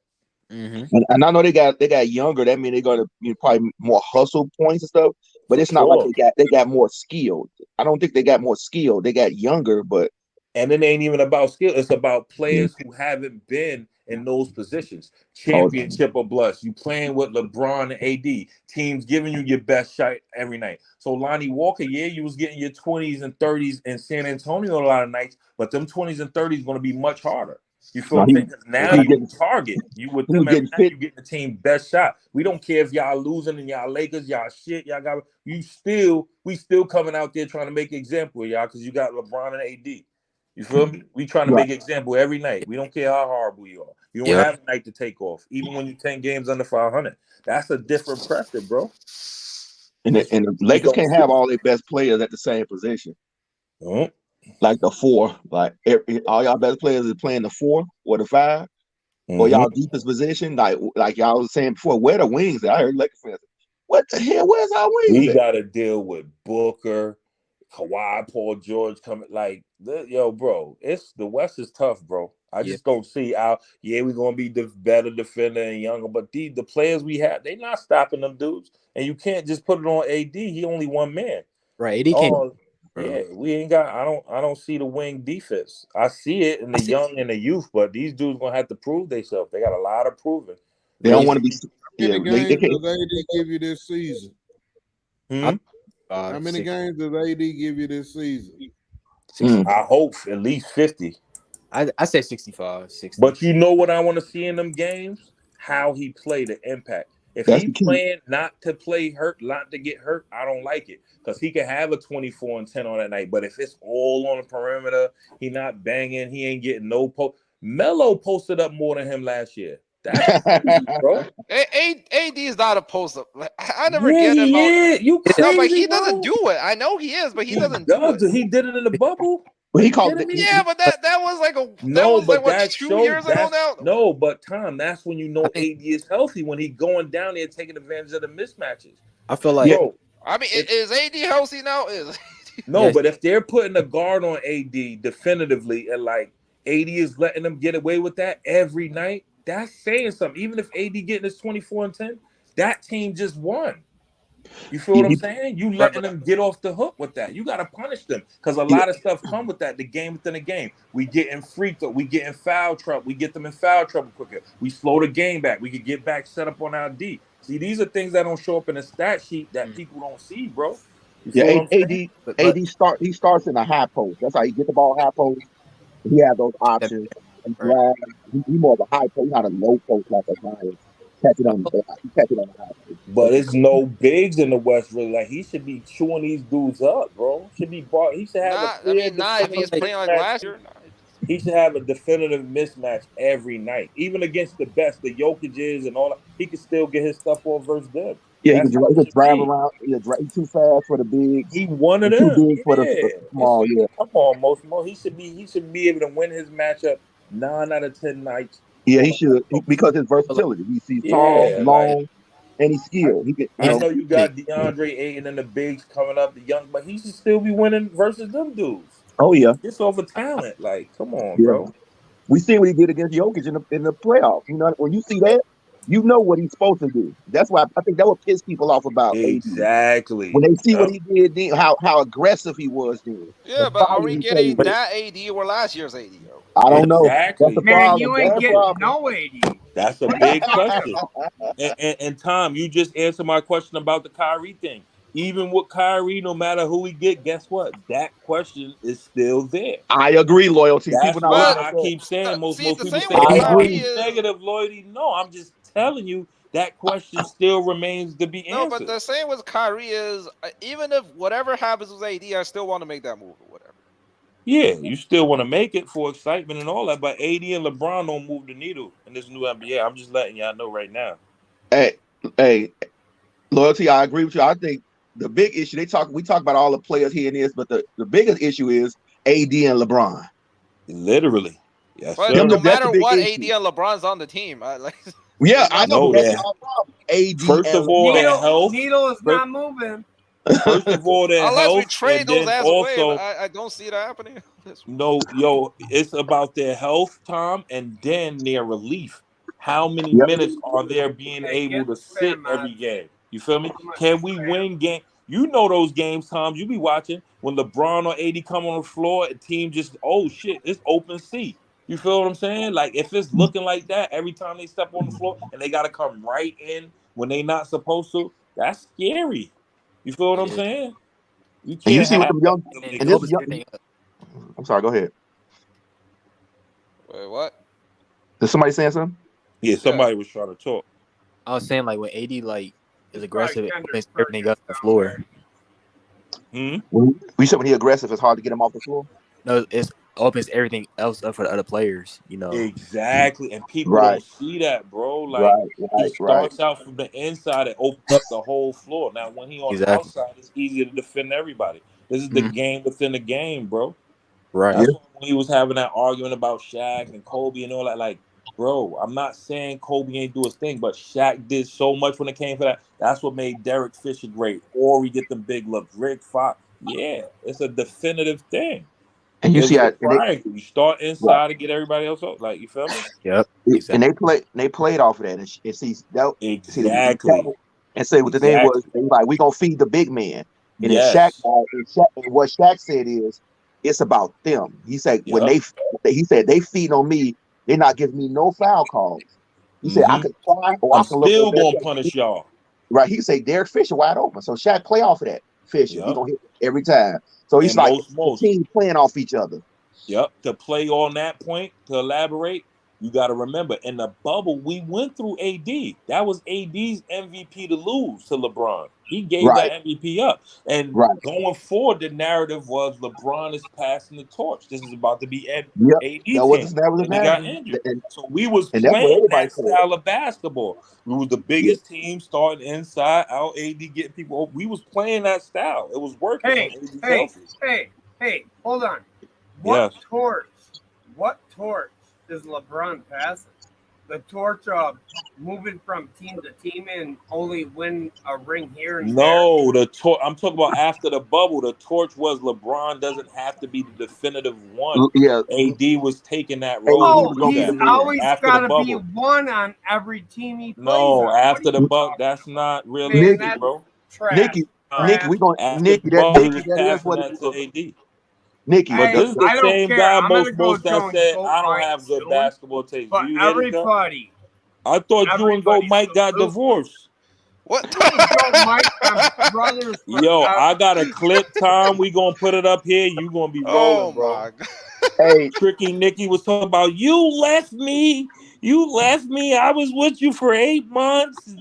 And I know they got younger. That means they're gonna probably more hustle points and stuff. But For it's not like sure. they got more skilled. I don't think they got more skilled. They got younger, but And it ain't even about skill. It's about players who haven't been in those positions. Championship or bust. You playing with LeBron and AD. Teams giving you your best shot every night. So Lonnie Walker, yeah, you was getting your 20s and 30s in San Antonio a lot of nights, but them 20s and 30s going to be much harder. You feel what I'm saying? 'Cause now he was you getting target. You with he them was every getting night. fit. You getting the team best shot. We don't care if y'all losing and y'all Lakers, y'all shit, y'all got we still coming out there trying to make an example of y'all because you got LeBron and AD. You feel me? We trying to Right. make an example every night. We don't care how horrible you are. You don't have a night to take off, even when you 10 games under 500. That's a different pressure, bro. And the Lakers can't have all their best players at the same position. Oh. Like the 4, like all y'all best players is playing the 4 or the 5, or y'all deepest position. Like y'all was saying before, where the wings at? I heard Lakers fans. What the hell? Where's our wings We at? got to deal with Booker, Kawhi, Paul George coming. Like, yo, bro, it's the West is tough, bro. I just don't see out. Yeah, we're gonna be the better defender and younger, but the players we have, they not stopping them dudes. And you can't just put it on AD. He only one man. Right. AD can't. Yeah, we ain't got. I don't see the wing defense. I see it in the young and the youth, but these dudes gonna have to prove themselves. They got a lot of proving. They don't want to be. How Yeah, many they games can't. does AD give you this season? How many games does AD give you this season? I hope at least 50. I said 65, 60. But you know what I want to see in them games? How he play, the impact. If That's he the key. playing not to play hurt, not to get hurt, I don't like it. Because he can have a 24 and 10 on that night. But if it's all on the perimeter, he not banging, he ain't getting no post. Melo posted up more than him last year. That's crazy, bro. AD is not a post up. I never Yeah, get he about. is. You crazy, No, but he bro. doesn't do it. I know he is, but he doesn't do does. it. He did it in the bubble. But Are he you called. kidding me? Yeah, but that was like a No, but what, that 2 shows years ago now. no, but Tom, that's when you know AD is healthy when he going down there taking advantage of the mismatches. I feel like Bro, I mean, is AD healthy now? Is no, but if they're putting a guard on AD definitively and like AD is letting them get away with that every night, that's saying something. Even if AD getting his 24 and 10, that team just won. You feel what I'm saying? You letting them get off the hook with that. You got to punish them because a lot of stuff come with that. The game within a game. We get in free throw. We get in foul trouble. We get them in foul trouble quicker. We slow the game back. We could get back set up on our D. See, these are things that don't show up in the stat sheet that people don't see, bro. You feel what I'm saying? He starts in a high post. That's how he get the ball high post. He has those options. He drives. He more of a high post, not a low post like a Zion. Catch it on the block. He catch it on the high post. But it's no bigs in the West, really. Like he should be chewing these dudes up, bro. Should be brought. He should have a clear if he's playing like last year. He should have a definitive mismatch every night, even against the best, the Jokic's and all that. He could still get his stuff off versus them. Yeah, That's he could drive around. He's too fast for the bigs. He one of them. Too big for the small. Yeah. Come on, most. He should be able to win his matchup 9 out of 10 nights. Yeah, he should because his versatility. He's tall, long, and he's skilled. I know you got DeAndre Ayton and the bigs coming up, the young, but he should still be winning versus them dudes. Oh yeah, it's over talent. Like, come on, yeah. bro. We seen what he did against Jokic in the playoffs. You know, when you see that, you know what he's supposed to do. That's why I think that would piss people off about exactly AD. When they see what he did, then, how aggressive he was then. Yeah, but are we getting that AD or last year's AD? I don't know. Exactly. That's the Man, problem. you ain't getting no AD. That's a big question. And Tom, you just answered my question about the Kyrie thing. Even with Kyrie, no matter who we get, guess what? That question is still there. I agree, loyalty. That's people not why I keep saying most people say negative loyalty. No, I'm just telling you that question still remains to be answered. No, but the same with Kyrie is even if whatever happens with AD, I still want to make that move or whatever. Yeah, you still want to make it for excitement and all that, but AD and LeBron don't move the needle in this new NBA. I'm just letting y'all know right now. Hey, loyalty. I agree with you. I think the big issue we talk about all the players here and this, but the biggest issue is AD and LeBron. Literally, yes. But no matter what, AD and LeBron's on the team. Yeah, I know that. That's our problem. AD. First of all, their health. Needle is not moving. First of all, their unless health, we trade and those then ass also, away, but I don't see that happening. No, it's about their health, Tom, and then their relief. how many Yep. minutes are there being able to sit every game? You feel me? Can we win game? You know those games, Tom. You be watching when LeBron or AD come on the floor, a team just oh shit, it's open seat. You feel what I'm saying? Like if it's looking like that every time they step on the floor and they got to come right in when they not supposed to, that's scary. You feel what I'm saying? You And you can't see what have them young that. And and it this opens young. everything up. I'm sorry. Go ahead. Wait, what? Is somebody saying something? Yeah, somebody was trying to talk. I was saying like when AD like is It's aggressive, it probably opens Kendrick everything up Perkins the down floor. there. We said when he aggressive, it's hard to get him off the floor. No, it opens everything else up for the other players. You know. Exactly, and people Right. don't see that, bro. Like he Right. starts out from the inside and opens up the whole floor. Now, when he on the Exactly. outside, it's easier to defend everybody. This is the Mhm. game within the game, bro. Right. That's why when he was having that argument about Shaq and Kobe and all that, like, bro, I'm not saying Kobe ain't do his thing, but Shaq did so much when it came for that. That's what made Derek Fisher great. Or we get them big looks. Rick Fox. Yeah, it's a definitive thing. And you It's see a how triangle. You start right. inside to get everybody else out. Like, you feel me? Yep. And Exactly. they played off of that, and see that Exactly. and say what the thing was. They like we gonna feed the big man, and then Yes. and what Shaq said is it's about them. He said when Yep. he said they feed on me, they're not giving me no foul calls. He said I Mm-hmm. could try or I I'm can look still over gonna there. punish y'all. Right? He said Derek Fisher wide open, so Shaq play off of that. Fisher, he Yep. gonna hit every time. So he's And like the most. team playing off each other. Yep. To play on that point, to elaborate, you got to remember in the bubble, we went through AD. That was AD's MVP to lose to LeBron. He gave Right. that MVP up. And Right. going forward, the narrative was LeBron is passing the torch. This is about to be AD Yep. That was team. that was And he got narrative, injured. So we was and that's what playing everybody that said. style of basketball. We was the biggest team starting inside, out AD getting people over. We was playing that style. It was working when AD was healthy. Hey, hold on. Yes. What torch is LeBron passing? The torch of moving from team to team and only win a ring here and No, the torch. I'm talking about after the bubble. The torch was LeBron doesn't have to be the definitive one. Yeah. AD was taking that there. role. Oh, he's always after got the to be bubble. one on every team he plays No, on. after the buck, that's not Man, realistic, that's bro. trash. Nikki, we going After Nikki. the bubble, he was That is passing what it that to is. AD. Nikki, But this is the I don't same care. guy I'm gonna most go that join said Goat I don't Mike have good soon, basketball takes. but Do you hear this guy? everybody. I thought you and Goat Mike got divorced. What? Goat Mike and brothers. Yo, I got a clip, Tom. We gonna put it up here. You gonna be rolling, bro. My God. Hey, Tricky Nicky was talking about you left me. You left me. I was with you for 8 months.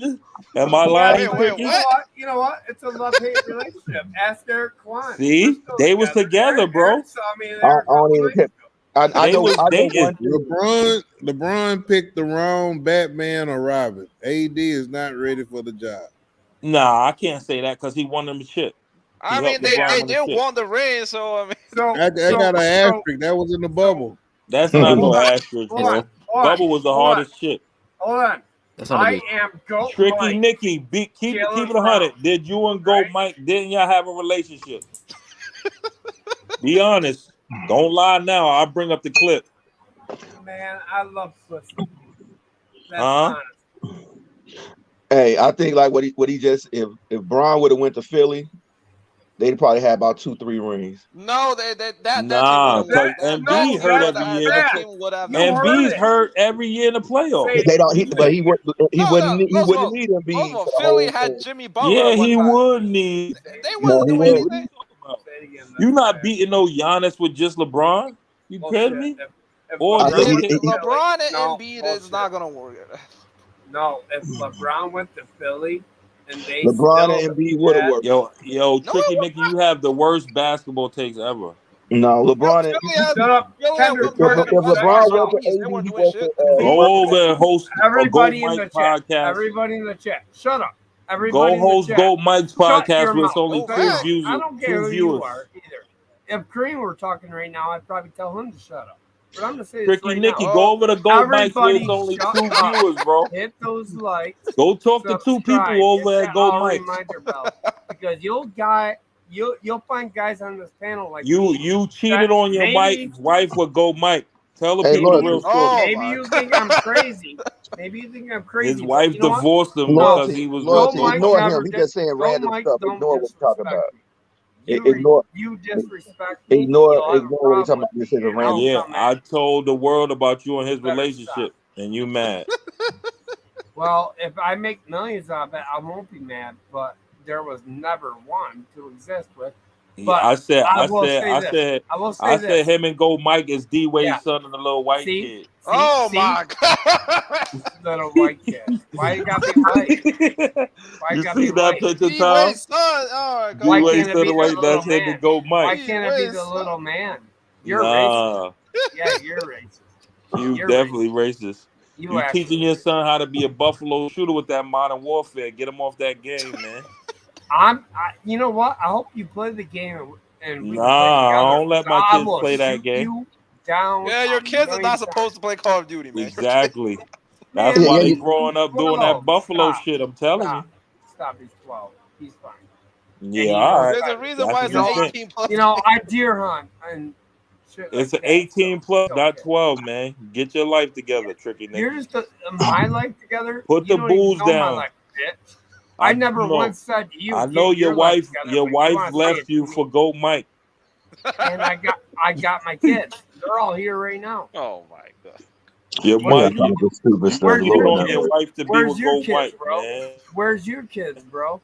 Am I lying, Tricky? You know what? It's a love-hate relationship. Ask Eric Kwan. See, they was together, bro. Eric saw me there a couple nights ago. I know one thing. LeBron picked the wrong Batman or Robin. AD is not ready for the job. Nah, I can't say that because he won them the shit. I mean, they won the ring, so I mean. I got an asterisk. That was in the bubble. That's not no asterisk, bro. Bubble was the hardest shit. Hold on. I am Goat Tricky Mike. Nicky, keep it 100. Did you and Goat Mike, didn't y'all have a relationship? Be honest. Don't lie now. I'll bring up the clip. Man, I love pussy. That's honest. Hey, I think like what he just if Bron would have went to Philly, they'd probably have about 2-3 rings. No, that nah, because Embiid hurt every year. Embiid's hurt every year in the playoffs. They don't. But he wouldn't need Embiid. Philly had Jimmy Butler. Yeah, he would need. They wouldn't do anything. You not beating no Giannis with just LeBron? You kidding me? Or LeBron and Embiid is not gonna work. No, if LeBron went to Philly and they LeBron and Embiid would have worked. Yo, Tricky Nicky, you have the worst basketball takes ever. No, LeBron. Shut up. If LeBron went to AD, he went to go over and host everybody Goat in the Mike chat. podcast. Everybody in the chat. Shut up. Everybody go host in the chat. Goat Mike's podcast with only two views. I don't care who you are either. If Kareem were talking right now, I'd probably tell him to shut up. But I'm gonna say this Tricky right Nicky, now. go over to Goat Mike's with only shut 2 up. viewers, bro. Hit those likes. Go talk to 2 people over at Goat Mike. Reminder bell, because you'll find guys on this panel like you cheated on your wife with Goat Mike. Tell the people the real story. Maybe you think I'm crazy, Maybe you think I'm crazy. His wife you know what? divorced him No. because he was Loyalty. with Ignore never him. He's just saying Go random Mike, stuff. don't Ignore what you're talking disrespect about. me. Ignore You disrespect me. ignore you'll have a ignore what he's problem talking about. with This is me, a and I'll random. Yeah, come I at you. told the world about you and his You better relationship, and you mad. Well, if I make millions of it, I won't be mad. But there was never one to exist with. But I said I will say this. him and Go Mike is D Wade's Yeah. son and the little white See? kid. Oh my god! Little white kid. Why you gotta be white? Why You gotta see be that white? picture, D Tom? Wade's son. Oh D Why god. Wade's can't it son be of the white. little That's him man? and Go Why Mike. can't it be the little man? You're racist. Yeah, you're racist. You You're definitely racist. You You actually teaching your son how to be a buffalo shooter with that Modern Warfare. Get him off that game, man. You know what? I hope you play the game and we can play Nah, together. I don't let my I kids will play that shoot game. you down. Yeah, your a kids are million not supposed to play Call of Duty, man. Exactly. Man, That's why they he's growing up doing 12. that buffalo Stop. shit. I'm telling you. Stop. He's 12. He's fine. Yeah, And all right. There's a reason That's why a it's good an thing. 18 plus. I deer hunt and shit like It's an that. 18 plus, so not okay. 12, man. Get your life together, Tricky You're nigga. just my life together. Put You the don't even booze know my down. life, bitch. I never know. once said to you. I know get your life wife. together, Your but you wife wanna say left it to you me. for Goat Mike. And I got my kids. They're all here right now. Oh my god. Your Where's wife. your You told your wife to be Where's with your Goat kids, Mike, bro? man. Where's your kids, bro?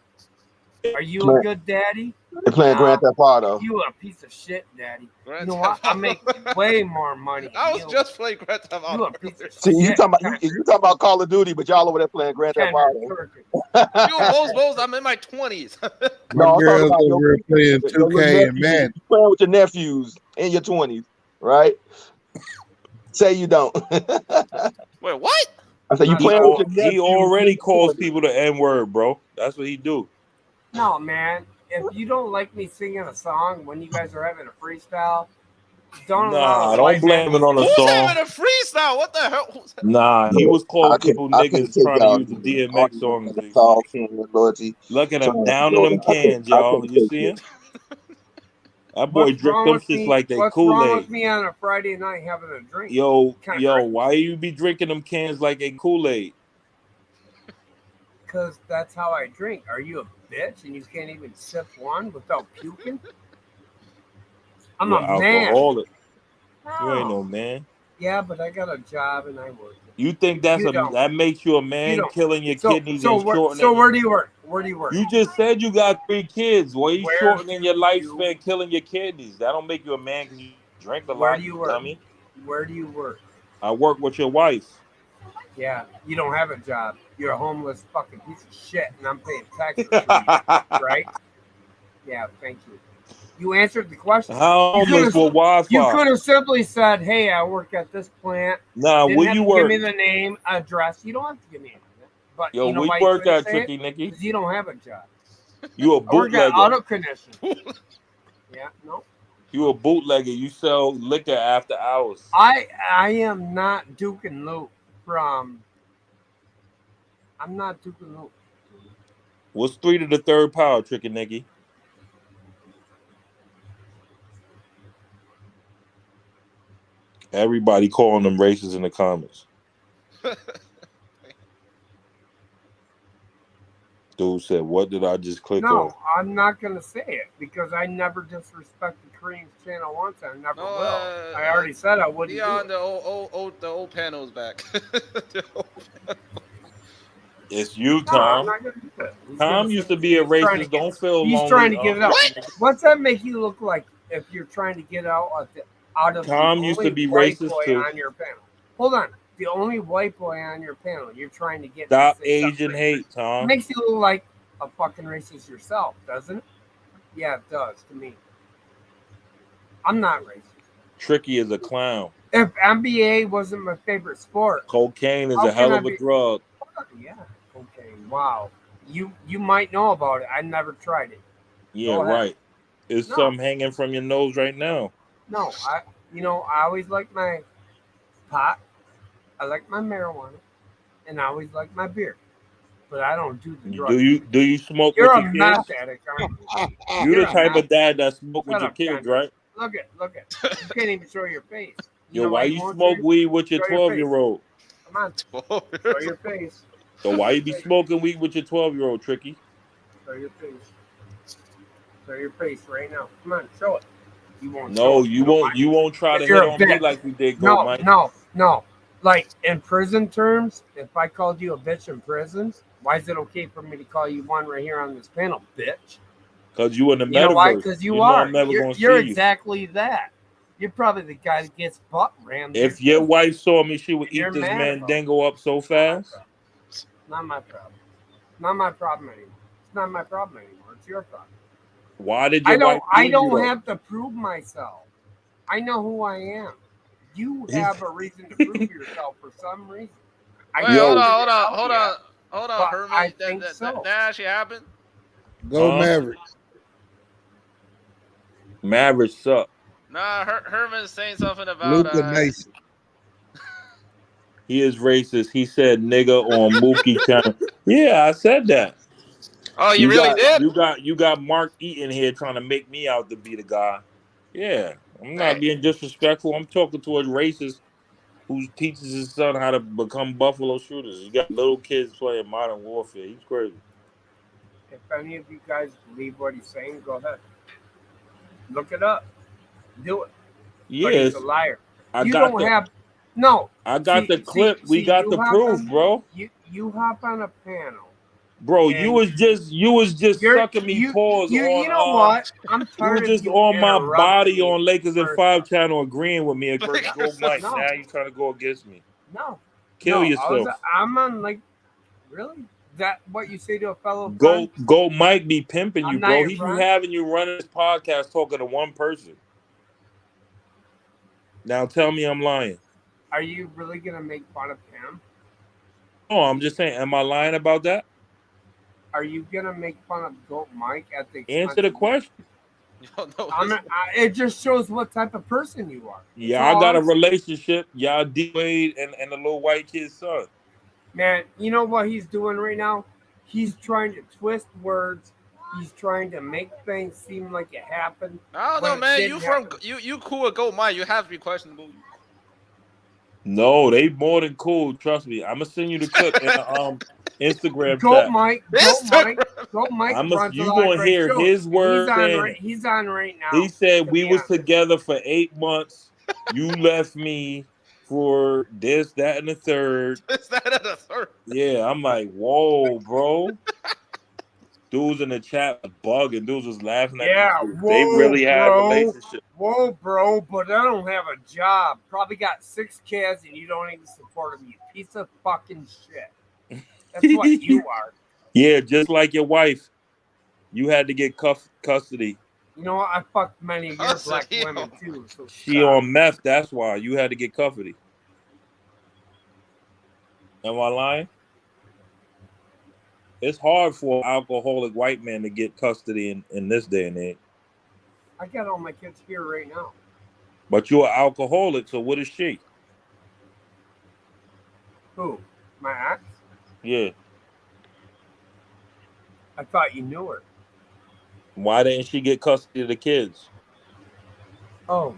Are you a good daddy? They're playing Grand Theft Auto. You a piece of shit, daddy. Grand You know what? Theft I make way more money. I was than just playing Grand Theft you Auto. a piece of See, shit. you talking about Call of Duty, but y'all over there playing Grand Theft Auto. You Bose, I'm in my 20s. My No, I'm talking girls about over here playing your 2K and nephews. Madden. You playing with your nephews in your 20s, right? Say you don't. Wait, what? I said you playing with your nephews. He already in your calls 20s. people the N word, bro. That's what he do. No, man. If you don't like me singing a song when you guys are having a freestyle, don't allow. Don't blame it on a Who's song. having a freestyle? What the hell? Nah, he was calling people I can't niggas take trying to y'all use the DMX songs. That's all loyalty. Look at him Trying to down in go them there. I cans, y'all. can't You take see it. him? That boy drink them shits like they What's wrong Kool-Aid. with me on a Friday night having a drink? Yo, Kinda crazy. why you be drinking them cans like they Kool-Aid? Because that's how I drink. Are you a bitch and you can't even sip one without puking? I'm You're a man. alcoholic. You No. ain't no man. Yeah, but I got a job and I work. You think that makes you a man killing your kidneys and shortening? So where do you work? Where do you work? You just said you got 3 kids. Why you Where shortening your do lifespan, killing your kidneys? That don't make you a man because you drink a Where lot, do you you work? dummy. Where do you work? I work with your wife. Yeah, you don't have a job. You're a homeless fucking piece of shit, and I'm paying taxes for you, right? Yeah, thank you. You answered the question. How homeless for Wi-Fi? You could have simply said, "Hey, I work at this plant." Nah, Didn't where have you to work? Give me the name, address. You don't have to give me anything. But Yo, you know where why you work couldn't at, say Tricky it? Nicky? 'Cause you don't have a job. You a I work at bootlegger. auto condition. Yeah, no. You a bootlegger. You sell liquor after hours. I am not Duke and Luke from. I'm not Duke and Luke. What's 3 to the 3rd power, Tricky Nicky? Everybody calling them racist in the comments. Dude said, "What did I just click on?" No, I'm not gonna say it because I never disrespected Kareem's channel once. I never will. I already said I wouldn't. Dion, the old panel's back. It's you, No, I'm Tom. not gonna do it. Tom used to be a racist. Don't feel lonely. He's trying to get it out. What? What's that make you look like if you're trying to get out of Tom the used only to be white racist boy too. on your panel? Hold on. The only white boy on your panel, you're trying to get. Stop to say Asian hate, it Tom. makes you look like a fucking racist yourself, doesn't it? Yeah, it does to me. I'm not racist. Tricky is a clown. If NBA wasn't my favorite sport, Cocaine is how a hell can of I a be- drug. Yeah, cocaine. Wow. You might know about it. I never tried it. Yeah, Go ahead. right. There's No. some hanging from your nose right now. No, I always like my pot. I like my marijuana, and I always like my beer. But I don't do the drugs. Do you smoke You're with a your meth kids? addict, aren't you? You You're the a type meth of dad that smoke with Shut your up, kids, Kendra. right? Look at. You can't even show your face. Yo, why you won't smoke say? weed with your Show your face. 12-year-old? Come on. Show your face. So why you be smoking weed with your 12-year-old, Tricky? Show your face. Show your face right now. Come on, show it. You won't. No, you won't. You won't try to hit on me like you did, Gold Mike. No. Like in prison terms, if I called you a bitch in prison, why is it okay for me to call you one right here on this panel, bitch? Because you in the metaverse. You know why? Because you are. I'm never gonna You're see exactly that. You're probably the guy that gets butt rammed. If your wife saw me, she would eat this Mandingo up so fast. Not my problem. Not my problem anymore. It's not my problem anymore. It's your problem. Why did your wife? I don't have to prove myself. I know who I am. You have a reason to prove yourself for some reason. Wait, hold on, Herman. I think so. That actually happened? Go Mavericks. Mavericks suck. Nah, Herman's saying something about Luka nice. He is racist. He said nigga on Mookie channel. Yeah, I said that. Oh, you really did? You got Mark Eaton here trying to make me out to be the guy. Yeah, I'm not being disrespectful. I'm talking to a racist who teaches his son how to become buffalo shooters. You got little kids playing Modern Warfare. He's crazy. If any of you guys believe what he's saying, go ahead. Look it up. Do it. Yes. But he's a liar. I you got don't have no. I got the clip. We got the proof, bro. You hop on a panel. Bro, you was just sucking me paws on. You know what? I'm tired. You were just on my body on Lakers and 5 channel agreeing with me against Gold Mike. No. Now you trying to go against me. No. Kill yourself. I'm on like, really? That what you say to a fellow friend? Gold Mike be pimping you, bro. He be friend? having you running this podcast talking to one person. Now tell me I'm lying. Are you really gonna make fun of him? No, I'm just saying. Am I lying about that? Are you gonna make fun of Goat Mike at the answer the question? It just shows what type of person you are. Yeah, I got a relationship. Y'all D-Wade and the little white kid's son. Man, you know what he's doing right now? He's trying to twist words. He's trying to make things seem like it happened. I don't know, man. You cool with Goat Mike. You have to be questionable. No, they more than cool. Trust me. I'm gonna send you the clip in the Instagram Goat chat. Mike. You gonna hear his words. He's on right now. He said we was together for 8 months. You left me for this, that, and the third. This, that, and the third. Yeah, I'm like, whoa, bro. Dudes in the chat was bugging. Dudes was laughing at me. Whoa, they really have a relationship. Whoa, bro, but I don't have a job. Probably got 6 kids and you don't even support them. You piece of fucking shit. That's what you are. Yeah, just like your wife. You had to get custody. You know what? I fucked many of your black women too. So she on meth. That's why you had to get custody. Am I lying? It's hard for an alcoholic white man to get custody in this day and age. I got all my kids here right now. But you're an alcoholic, so what is she? Who? My ex? Yeah. I thought you knew her. Why didn't she get custody of the kids? Oh.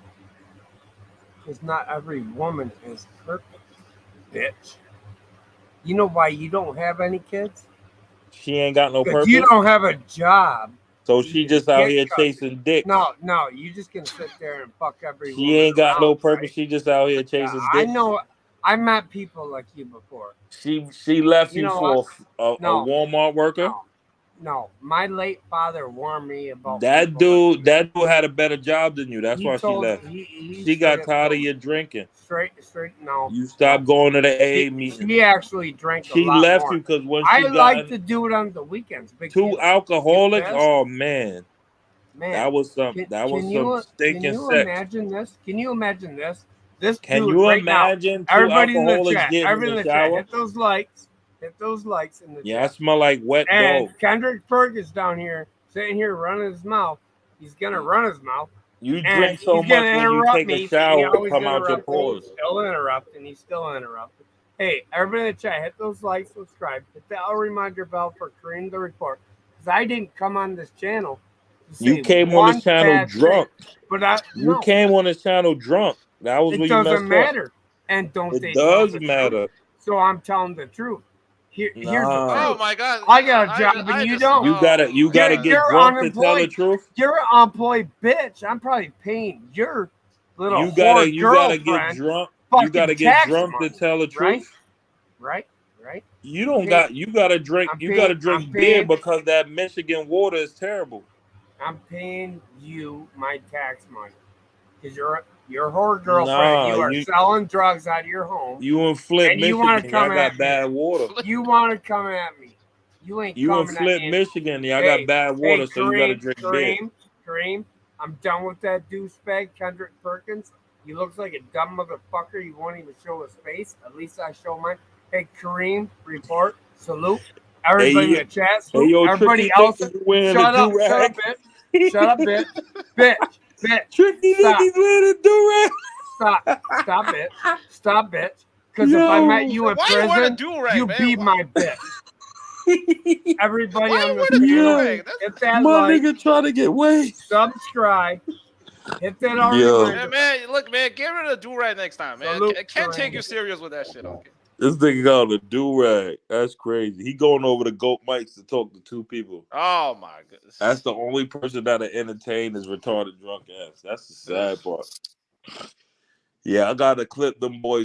Because not every woman is perfect, bitch. You know why you don't have any kids? She ain't got no purpose. You don't have a job. So she just out here chasing dick. No, you just gonna sit there and fuck every woman. She ain't got no purpose. Right? She just out here chasing dick. I know. I met people like you before. She left you for a Walmart worker? No, my late father warned me about that dude. That dude had a better job than you. That's why she left. She got tired of your drinking. Straight. No. You stopped going to the AA meeting. She actually drank. She left you because when she like to do it on the weekends. Two alcoholics. Oh man, that was some. That was some stinking sex. Can you imagine this? Can you imagine this? This. Can you imagine two alcoholics getting in the shower? Hit those likes. Hit those likes in the chat. Yeah, I smell like wet dog. Kendrick Fergus down here, sitting here running his mouth. He's gonna run his mouth. You drink so much when you take a shower to come out your pores. He's still interrupting. Hey, everybody in the chat, hit those likes, subscribe, hit the reminder bell for Kareem the Report. Because I didn't come on this channel. You came on this channel drunk. You came on this channel drunk. That was what you messed up. It doesn't matter. And don't it does matter. So I'm telling the truth. Here's the Nah. truth. Oh my God! I got a job and you don't. You gotta get You're drunk to tell the unemployed. truth. You're an unemployed bitch. I'm probably paying your little You gotta get girlfriend drunk. You fucking gotta get tax drunk money, to tell the right? truth. Right. You don't got. You gotta drink. You gotta drink beer because that Michigan water is terrible. I'm paying you my tax money because you're whore girlfriend. Nah, you are selling drugs out of your home. You in Flint, and you Michigan. want to come I got at bad me. water. You want to come at me. You ain't You in coming Flint, at me. Michigan. I got bad water, so you gotta drink beer. Kareem, I'm done with that douchebag Kendrick Perkins. He looks like a dumb motherfucker. You won't even show his face. At least I show mine. Hey, Kareem, report. Salute. Everybody in the chat. Salute. Hey, yo, everybody Tricky else. Dick is wearing Shut a up, do-rag. bitch. Shut up, bitch. Bitch. Tricky Dick is wearing a do-rag. Stop, bitch. Stop, bitch. Because if I met you in prison, you be my bitch. Everybody on the channel, hit that like. Nigga trying to get way. Subscribe. Hit that man, look, man, get rid of the do-rag next time, man. Can't take you serious with that shit, okay? This nigga got a do-rag. That's crazy. He going over to Goat Mics to talk to two people. Oh my goodness. That's the only person that'll entertain his retarded drunk ass. That's the sad part. Yeah, I gotta clip them boys.